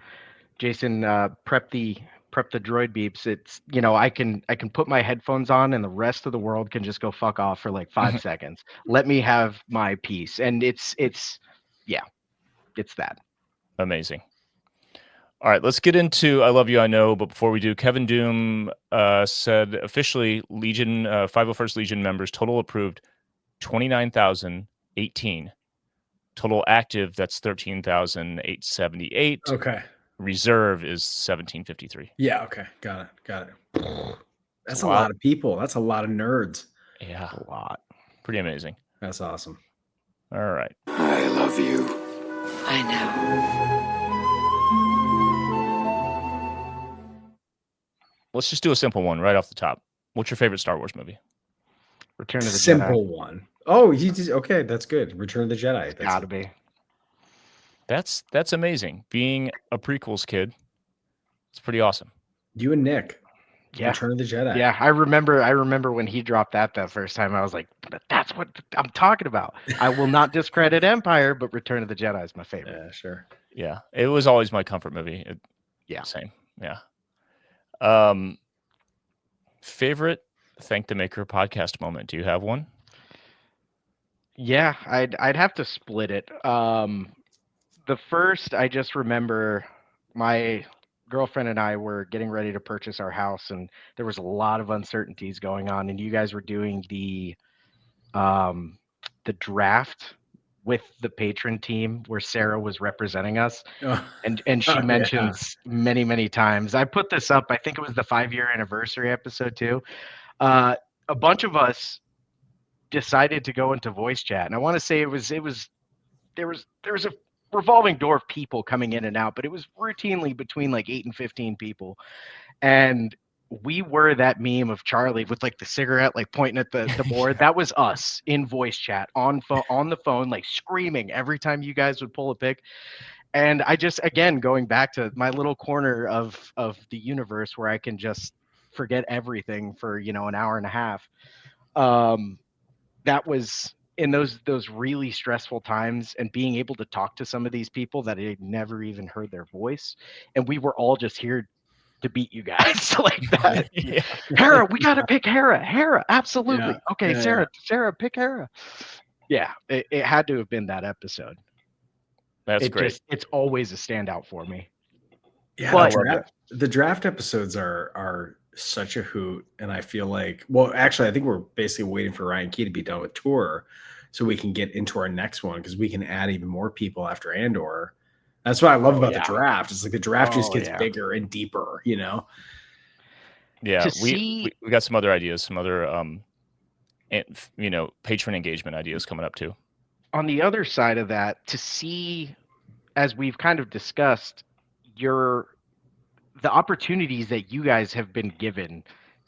Jason, prep the droid beeps. It's, I can put my headphones on and the rest of the world can just go fuck off for like 5 seconds. Let me have my piece. And it's yeah, it's that. Amazing. All right, let's get into I Love You, I Know. But before we do, Kevin Doom said officially Legion, 501st Legion members, total approved 29,018. Total active, that's 13,878. Okay. Reserve is 1,753. Yeah. Okay. Got it. That's a lot of people. That's a lot of nerds. Yeah. A lot. Pretty amazing. That's awesome. All right. I love you. I know. Let's just do a simple one right off the top. What's your favorite Star Wars movie? Return of the Simple Jedi. one. Oh, okay. That's good. Return of the Jedi. It's gotta be. That's amazing. Being a prequels kid, it's pretty awesome. You and Nick. Yeah. Return of the Jedi. Yeah, I remember when he dropped that first time. I was like, that's what I'm talking about. I will not discredit Empire, but Return of the Jedi is my favorite. Yeah, sure. Yeah, it was always my comfort movie. Same. Yeah. Favorite Thank the Maker podcast moment. Do you have one? Yeah, I'd have to split it. The first, I just remember my girlfriend and I were getting ready to purchase our house, and there was a lot of uncertainties going on, and you guys were doing the draft with the patron team where Sarah was representing us. And she mentions many times. I put this up, I think it was the 5-year anniversary episode too. A bunch of us decided to go into voice chat, and I want to say there was a revolving door of people coming in and out, but it was routinely between like 8 and 15 people. And we were that meme of Charlie with like the cigarette, like pointing at the board. That was us in voice chat on the phone, like screaming every time you guys would pull a pick. And I just, again, going back to my little corner of the universe where I can just forget everything for, an hour and a half. That was in those really stressful times, and being able to talk to some of these people that I had never even heard their voice. And we were all just here to beat you guys like that. Yeah. Hera, we got to pick Hera. Hera, absolutely. Yeah. Okay, Yeah, Sarah, pick Hera. Yeah, it had to have been that episode. That's great. It's always a standout for me. Yeah, But the draft episodes are such a hoot, and I feel like, well, actually, I think we're basically waiting for Ryan Key to be done with tour so we can get into our next one, because we can add even more people after Andor. That's what I love about the draft. It's like the draft just gets bigger and deeper, Yeah, we got some other ideas, some other patron engagement ideas coming up too. On the other side of that, to see, as we've kind of discussed, the opportunities that you guys have been given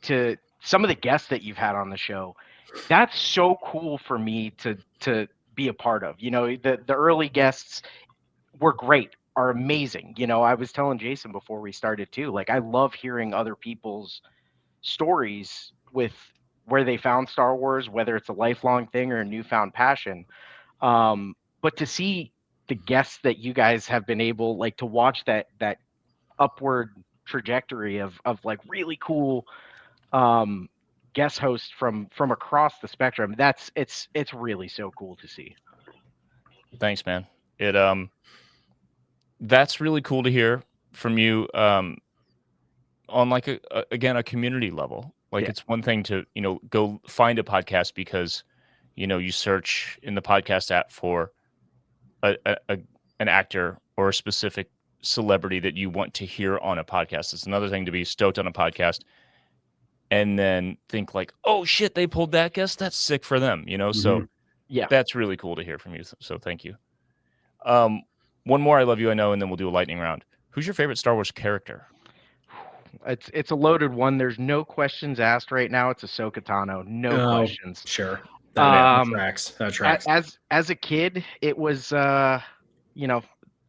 to some of the guests that you've had on the show, that's so cool for me to be a part of. The early guests were great, are amazing. I was telling Jason before we started too, like, I love hearing other people's stories with where they found Star Wars, whether it's a lifelong thing or a newfound passion. But to see the guests that you guys have been able, like, to watch that upward trajectory of like really cool guest hosts from across the spectrum, it's really so cool to see. Thanks, man. That's really cool to hear from you on like a community level. Like, it's one thing to go find a podcast because you search in the podcast app for an actor or a specific celebrity that you want to hear on a podcast. It's another thing to be stoked on a podcast and then think like, oh shit, they pulled that guest, that's sick for them, So that's really cool to hear from you, so thank you. One more I Love You, I Know, and then we'll do a lightning round. Who's your favorite Star Wars character? It's a loaded one. There's no questions asked right now. It's Ahsoka Tano. No questions. Sure. That tracks. As a kid, it was the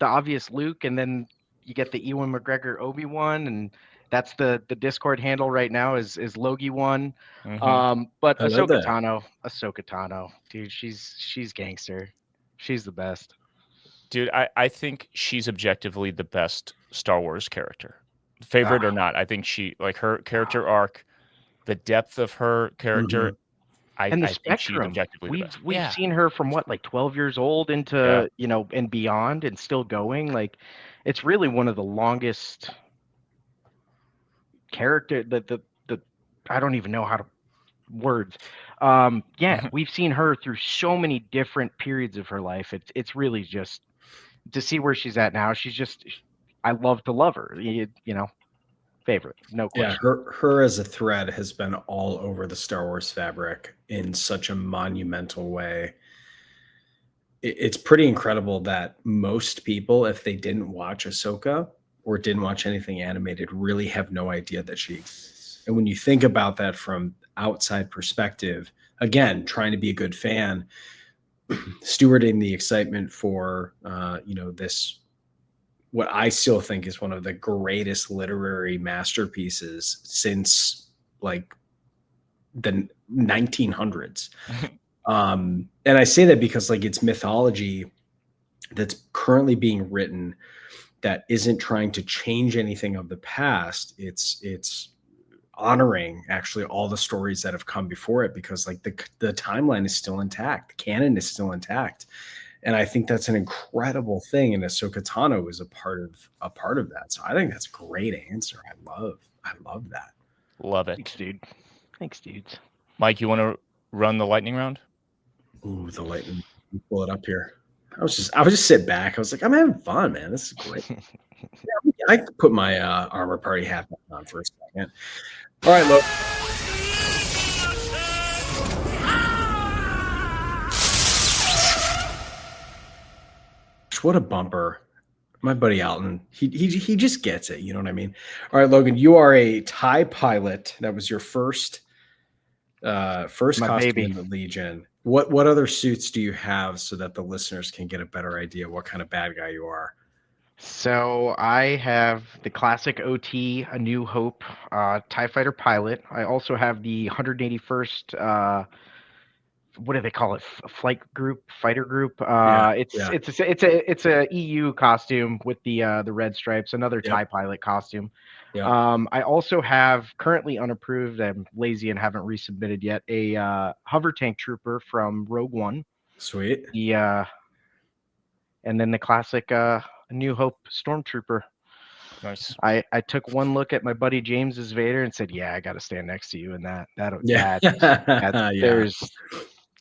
obvious Luke, and then you get the Ewan McGregor Obi-Wan, and That's the Discord handle right now is Logie1. Mm-hmm. But I love that. Ahsoka Tano, dude, she's gangster. She's the best. Dude, I think she's objectively the best Star Wars character. Favorite or not, I think she her character arc, the depth of her character, And the I think she's spectrum. objectively the best. We've Yeah. seen her from what, like 12 years old Yeah. into, and beyond and still going. Like, it's really one of the longest character the I don't even know how to words. Yeah, we've seen her through so many different periods of her life. It's really just to see where she's at now. I love to love her. Favorite, no question. Yeah, her as a thread has been all over the Star Wars fabric in such a monumental way. It's pretty incredible that most people, if they didn't watch Ahsoka or didn't watch anything animated, really have no idea that she exists. And when you think about that from outside perspective, again, trying to be a good fan, stewarding the excitement for this, what I still think is one of the greatest literary masterpieces since like the 1900s. And I say that because like it's mythology that's currently being written that isn't trying to change anything of the past. It's honoring actually all the stories that have come before it, because like the timeline is still intact, the canon is still intact. And I think that's an incredible thing. And Ahsoka Tano is a part of that. So I think that's a great answer. I love that. Love Thanks, it. dude. Thanks, dudes. Mike, you want to run the lightning round? Ooh, the lightning. Pull it up here. I was just sit back. I was like, I'm having fun, man. This is great. Yeah, I can put my armor party hat back on for a second. All right, look. What a bumper. My buddy Alton, he just gets it. You know what I mean? All right, Logan, you are a TIE pilot. That was your first My costume baby. in the Legion. What other suits do you have so that the listeners can get a better idea what kind of bad guy you are? So I have the classic OT, A New Hope, TIE Fighter pilot. I also have the 181st, what do they call it? Fighter group. Yeah. It's a EU costume with the red stripes. Another TIE pilot costume. Yeah. I also have currently unapproved. I'm lazy and haven't resubmitted yet. A hover tank trooper from Rogue One. Sweet. And then the classic New Hope stormtrooper. Nice. I took one look at my buddy James's Vader and said, "Yeah, I got to stand next to you in that." Yeah.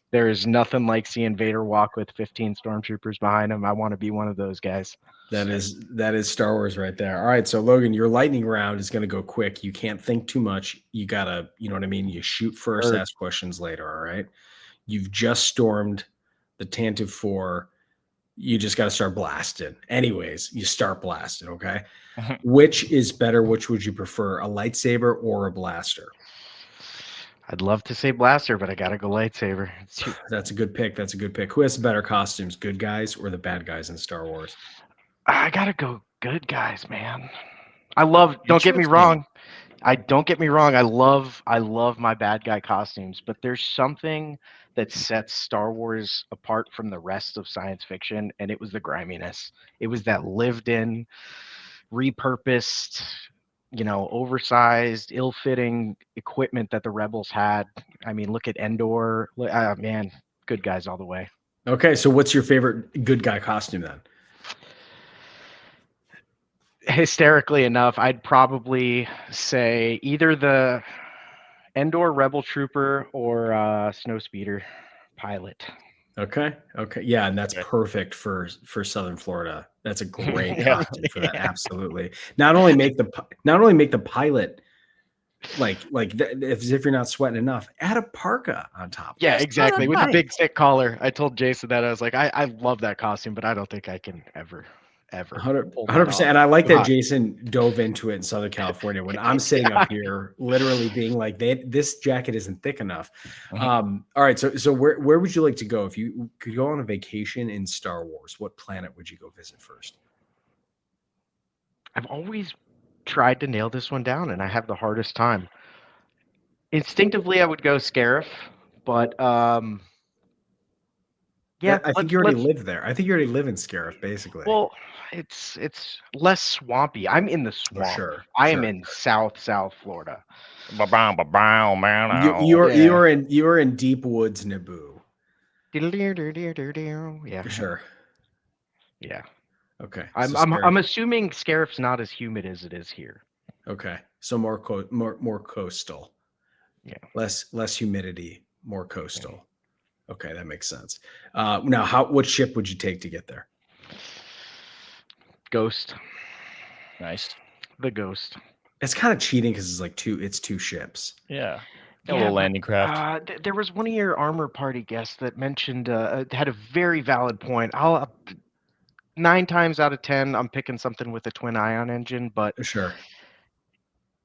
There is nothing like seeing Vader walk with 15 stormtroopers behind him. I want to be one of those guys. That is Star Wars right there. All right, so Logan, your lightning round is going to go quick. You can't think too much. You gotta, you know what I mean. You shoot first, ask questions later. All right. You've just stormed the Tantive 4. You just got to start blasting. Anyways, you start blasting. Okay. Which is better? Which would you prefer, a lightsaber or a blaster? I'd love to say blaster, but I gotta go lightsaber. That's a good pick. Who has better costumes, good guys or the bad guys in Star Wars? I gotta go good guys, man. Don't get me wrong. I love my bad guy costumes, but there's something that sets Star Wars apart from the rest of science fiction, and it was the griminess. It was that lived in, repurposed, oversized, ill-fitting equipment that the rebels had. I mean, look at Endor. Man, good guys all the way. Okay, so what's your favorite good guy costume then? Hysterically enough, I'd probably say either the Endor Rebel Trooper or Snowspeeder pilot. Okay. Yeah, and that's perfect for Southern Florida. That's a great costume for that. Absolutely. Not only make the pilot as if you're not sweating enough, add a parka on top. Yeah, exactly. With a big thick collar. I told Jason that. I was like, I love that costume, but I don't think I can ever 100%. And I like that Jason dove into it in Southern California when I'm sitting up here literally being like, this jacket isn't thick enough. All right. So where would you like to go? If you could go on a vacation in Star Wars, what planet would you go visit first? I've always tried to nail this one down, and I have the hardest time. Instinctively, I would go Scarif, but yeah, I think you already live there. I think you already live in Scarif, basically. well, it's less swampy. I'm in the Oh, swamp. sure. I am in South Florida. You are in deep woods, Naboo. Yeah. Sure. Yeah. Okay. I'm assuming Scarif's not as humid as it is here. Okay. So more coastal. Yeah. Less humidity, more coastal. Okay, that makes sense. Now, what ship would you take to get there? Ghost. Nice. The Ghost. It's kind of cheating because it's like two ships. Yeah. A little landing craft. There was one of your armor party guests that mentioned had a very valid point. 9 times out of 10, I'm picking something with a twin ion engine, but Sure.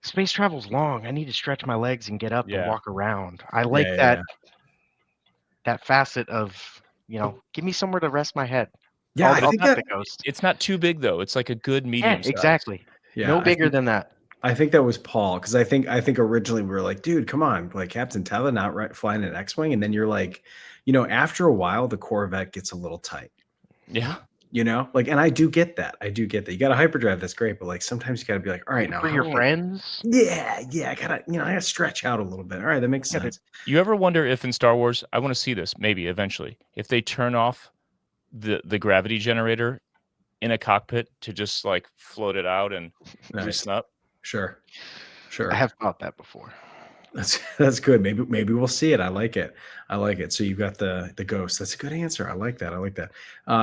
space travel's long. I need to stretch my legs and get up and walk around. I like that facet of, give me somewhere to rest my head. Yeah, I'll have the Ghost. It's not too big though. It's like a good medium size. Exactly. Yeah, no bigger than that. I think that was Paul, because I think originally we were like, dude, come on, like Captain Teva not flying an X-wing, and then you're like, after a while the Corvette gets a little tight. Yeah. Like, and I do get that. You got a hyperdrive, that's great, but like sometimes you got to be like, all right, now for your friends. Yeah, I gotta stretch out a little bit. All right, that makes sense. You ever wonder if in Star Wars, I want to see this maybe eventually, if they turn off the gravity generator in a cockpit to just like float it out and loosen up? Sure. I have thought that before. That's good. Maybe we'll see it. I like it. So you've got the Ghost. That's a good answer. I like that.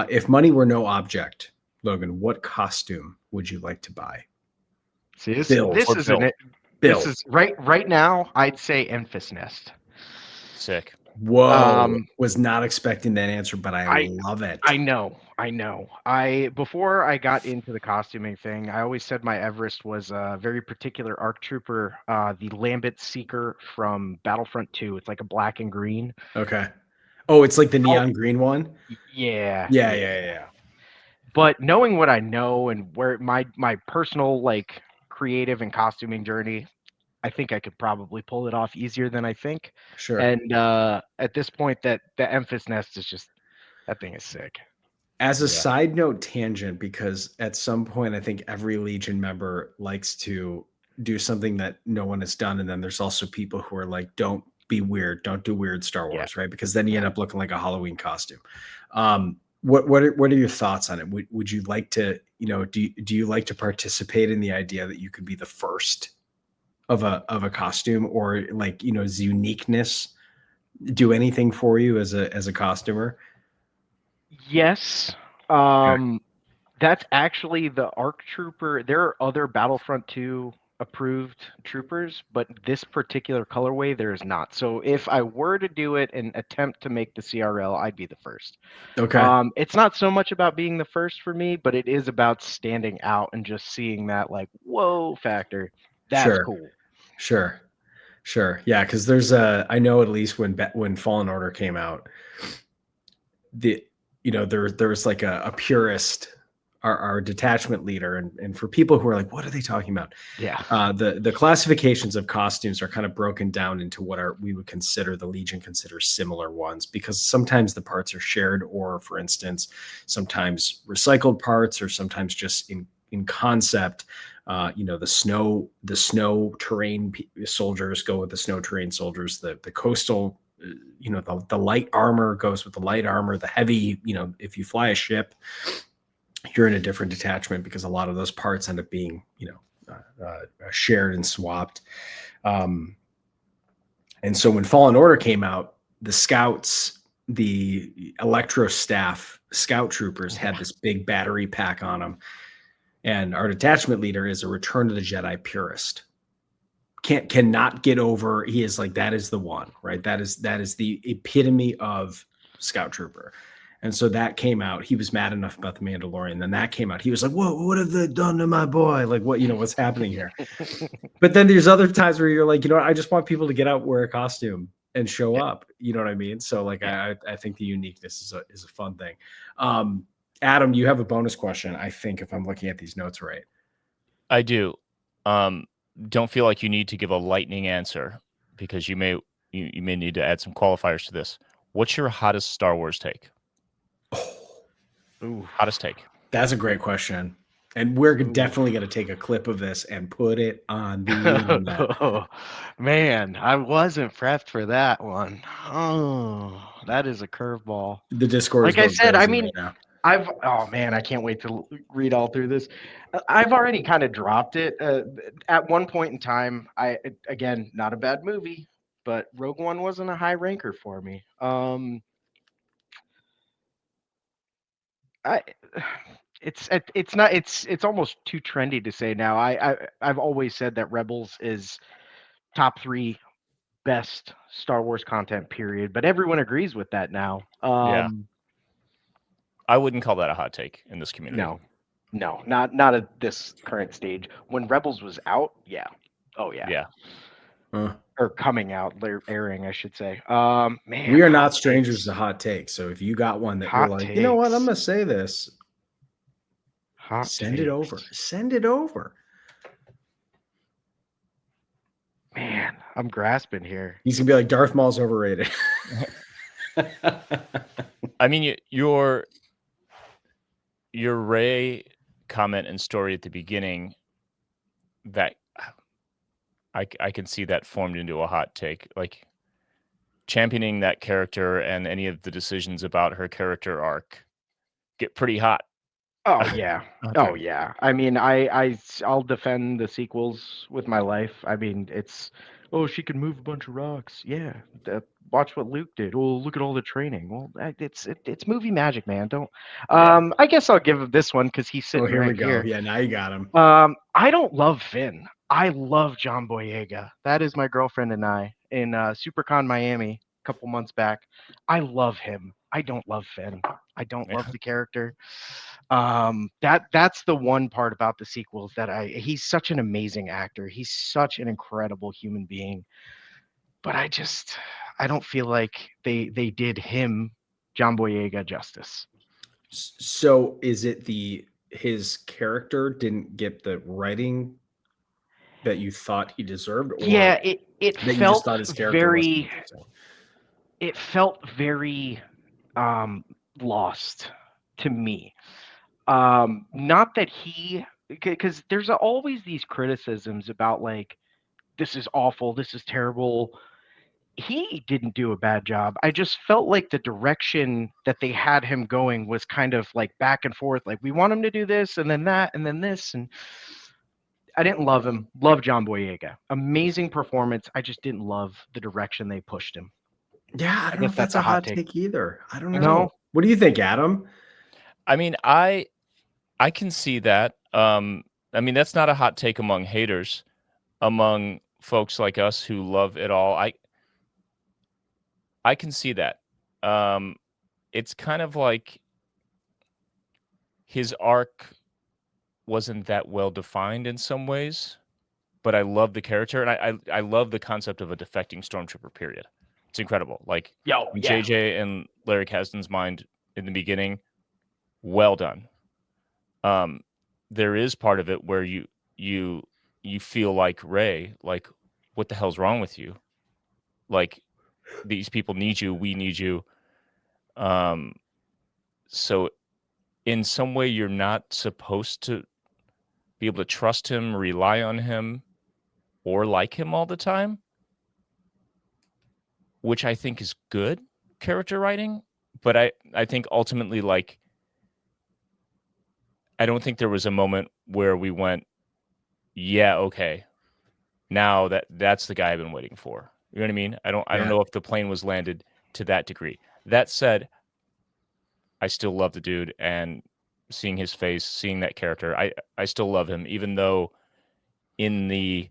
If money were no object, Logan, what costume would you like to buy? See, this is right now. I'd say Enfys Nest. Sick. Whoa! Was not expecting that answer, but I love it. I know. Before I got into the costuming thing, I always said my Everest was a very particular ARC Trooper, the Lambent Seeker from Battlefront 2. It's like a black and green. Okay. Oh, it's like the neon green one? Yeah. But knowing what I know and where my personal like creative and costuming journey, I think I could probably pull it off easier than I think. Sure. And at this point, that the Enfys Nest is just, that thing is sick. As a side note tangent, because at some point I think every Legion member likes to do something that no one has done, and then there's also people who are like, don't be weird, don't do weird Star Wars, right? Because then you end up looking like a Halloween costume. What are your thoughts on it? Would you like to, do you like to participate in the idea that you could be the first of a costume, or like, does uniqueness do anything for you as a costumer? Yes. That's actually the ARC Trooper. There are other Battlefront 2 approved troopers, but this particular colorway there is not. So if I were to do it and attempt to make the CRL, I'd be the first. Okay. It's not so much about being the first for me, but it is about standing out and just seeing that like, whoa factor. That's cool. Sure. Yeah, because there's I know at least when Fallen Order came out, there was like a purist, our detachment leader, and for people who are like, what are they talking about? Yeah. The classifications of costumes are kind of broken down into what we would consider, the Legion considers similar ones, because sometimes the parts are shared, or for instance, sometimes recycled parts, or sometimes just in concept. The snow terrain soldiers go with the snow terrain soldiers. The coastal, the light armor goes with the light armor. The heavy, if you fly a ship, you're in a different detachment, because a lot of those parts end up being, shared and swapped. And so when Fallen Order came out, the scouts, the Electro staff scout troopers had this big battery pack on them. And our detachment leader is a Return to the Jedi purist. Cannot get over. He is like, that is the one, right? That is the epitome of scout trooper. And so that came out. He was mad enough about the Mandalorian. Then that came out. He was like, "Whoa, what have they done to my boy? Like, what's happening here?" But then there's other times where you're like, I just want people to get out, wear a costume, and show up. You know what I mean? So like, I think the uniqueness is a fun thing. Adam, you have a bonus question, I think, if I'm looking at these notes right. I do. don't feel like you need to give a lightning answer because you may need to add some qualifiers to this. What's your hottest Star Wars take? Ooh. Hottest take. That's a great question. And we're definitely going to take a clip of this and put it on the internet. Oh, man, I wasn't prepped for that one. Oh, that is a curveball. The Discord is Like I going said, I crazy mean, right now. oh man, I can't wait to read all through this. I've already kind of dropped it. At one point in time, again, not a bad movie, but Rogue One wasn't a high ranker for me. I it's not it's almost too trendy to say now. I've always said that Rebels is top 3 best Star Wars content period, but everyone agrees with that now. Yeah. I wouldn't call that a hot take in this community. No, not at this current stage. When Rebels was out, yeah. Oh yeah. Yeah. Or coming out, they're airing, I should say. Man, we are not strangers to hot takes. So if you got one that you're Hot like, you know what, I'm takes. going to say this, send it over. Send it over. Man, I'm grasping here. He's gonna be like, Darth Maul's overrated. I mean, your Rey comment and story at the beginning, that I can see that formed into a hot take. Like championing that character and any of the decisions about her character arc get pretty hot. Oh yeah. Okay. Oh yeah. I mean, I'll defend the sequels with my life. I mean, it's she can move a bunch of rocks. Yeah. Watch what Luke did. Oh, look at all the training. Well, it's movie magic, man. Don't. I guess I'll give him this one because he's sitting here right we go. here. Yeah, now you got him. I don't love Finn. I love John Boyega. That is my girlfriend and I in SuperCon Miami a couple months back. I love him. I don't love Finn. I don't love the character. That's the one part about the sequels that he's such an amazing actor. He's such an incredible human being. But I don't feel like they did him, John Boyega, justice. So is it his character didn't get the writing that you thought he deserved? Or yeah, it that felt you just thought his character very it felt very lost to me. Not that because there's always these criticisms about like, this is awful, this is terrible. He didn't do a bad job. I just felt like the direction that they had him going was kind of like back and forth. Like, we want him to do this and then that and then this. And I didn't love him. Love John Boyega. Amazing performance. I just didn't love the direction they pushed him. Yeah, I don't know if that's a hot take either. I don't know. No. What do you think, Adam? I mean, I can see that. I mean, that's not a hot take among haters. Among folks like us who love it all, I can see that. It's kind of like his arc wasn't that well defined in some ways, but I love the character, and I love the concept of a defecting stormtrooper. Period. It's incredible. Like JJ and Larry Kasdan's mind in the beginning, well done. There is part of it where you feel like Rey, like, what the hell's wrong with you? Like, these people need you, we need you. So in some way you're not supposed to be able to trust him, rely on him, or like him all the time, which I think is good character writing. But I think ultimately, like, I don't think there was a moment where we went, yeah, okay, now that's the guy I've been waiting for. You know what I mean? I don't know if the plane was landed to that degree. That said, I still love the dude, and seeing his face, seeing that character, I still love him, even though in the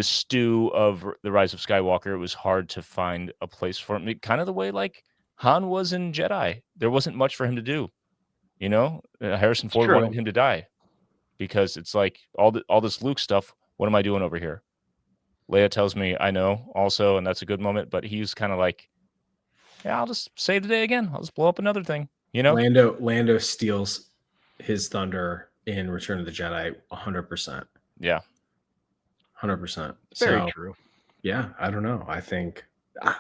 stew of The Rise of Skywalker, it was hard to find a place for him. Kind of the way like Han was in Jedi. There wasn't much for him to do. You know, Harrison Ford wanted him to die because it's like all this Luke stuff. What am I doing over here? Leia tells me I know also, and that's a good moment. But he's kind of like, yeah, I'll just save the day again. I'll just blow up another thing. You know, Lando steals his thunder in Return of the Jedi 100%. Yeah. 100%. Very So, true. yeah, I don't know. I think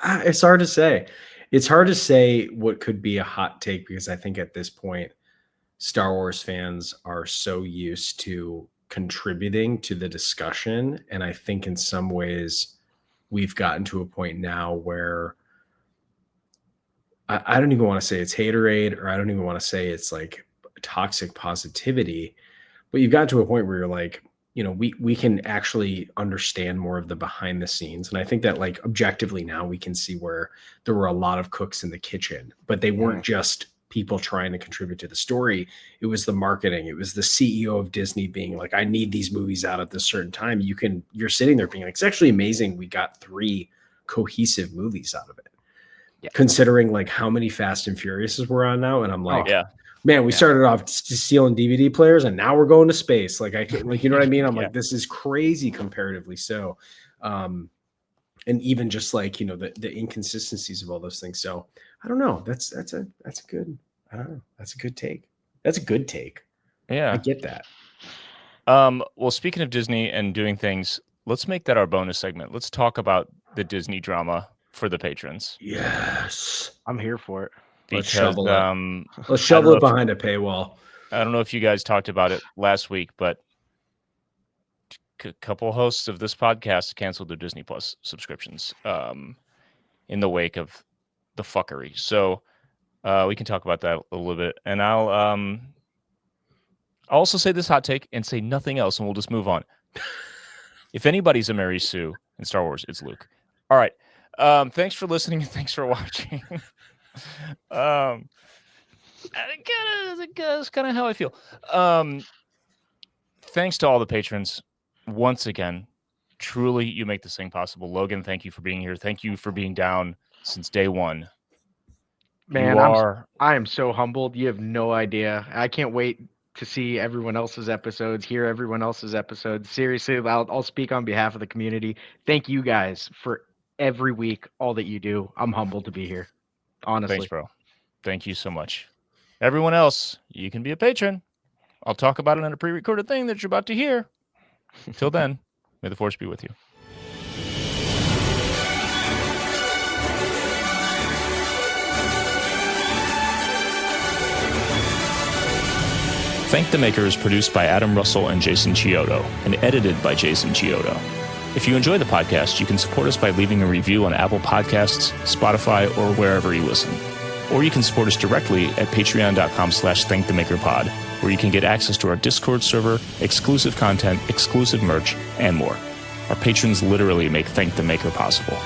it's hard to say. It's hard to say what could be a hot take because I think at this point, Star Wars fans are so used to contributing to the discussion. And I think in some ways, we've gotten to a point now where I don't even want to say it's haterade, or I don't even want to say it's like toxic positivity, but you've got to a point where you're like, we can actually understand more of the behind the scenes. And I think that like objectively now we can see where there were a lot of cooks in the kitchen, but they weren't just people trying to contribute to the story. It was the marketing. It was the CEO of Disney being like, I need these movies out at this certain time. You're sitting there being like, it's actually amazing. We got 3 cohesive movies out of it. Yeah. Considering like how many Fast and Furiouses we're on now. And I'm like, man, we started off stealing DVD players and now we're going to space. Like I can't, like, you know what I mean? I'm like, this is crazy comparatively. So, and even just like, the inconsistencies of all those things. So I don't know. That's a good, I don't know. That's a good take. That's a good take. Yeah. I get that. Well, speaking of Disney and doing things, let's make that our bonus segment. Let's talk about the Disney drama for the patrons. Yes. I'm here for it. Let's Because, shovel it. Let's shovel it behind a paywall. I don't know if you guys talked about it last week, but a couple hosts of this podcast canceled their Disney Plus subscriptions in the wake of the fuckery. So we can talk about that a little bit. And I'll also say this hot take and say nothing else, and we'll just move on. If anybody's a Mary Sue in Star Wars, it's Luke. All right. Thanks for listening. Thanks for watching. That's kind of how I feel. Thanks to all the patrons once again. Truly, you make this thing possible. Logan, thank you for being here. Thank you for being down since day one. Man, I am so humbled. You have no idea. I can't wait to see everyone else's episodes, hear everyone else's episodes. Seriously, I'll speak on behalf of the community. Thank you guys for every week, all that you do. I'm humbled to be here. Honestly. Thanks, bro. Thank you so much. Everyone else, you can be a patron. I'll talk about it in a pre-recorded thing that you're about to hear. Till then, may the force be with you. Thank the Maker is produced by Adam Russell and Jason Chiodo and edited by Jason Chiodo. If you enjoy the podcast, you can support us by leaving a review on Apple Podcasts, Spotify, or wherever you listen. Or you can support us directly at patreon.com/thankthemakerpod, where you can get access to our Discord server, exclusive content, exclusive merch, and more. Our patrons literally make Thank the Maker possible.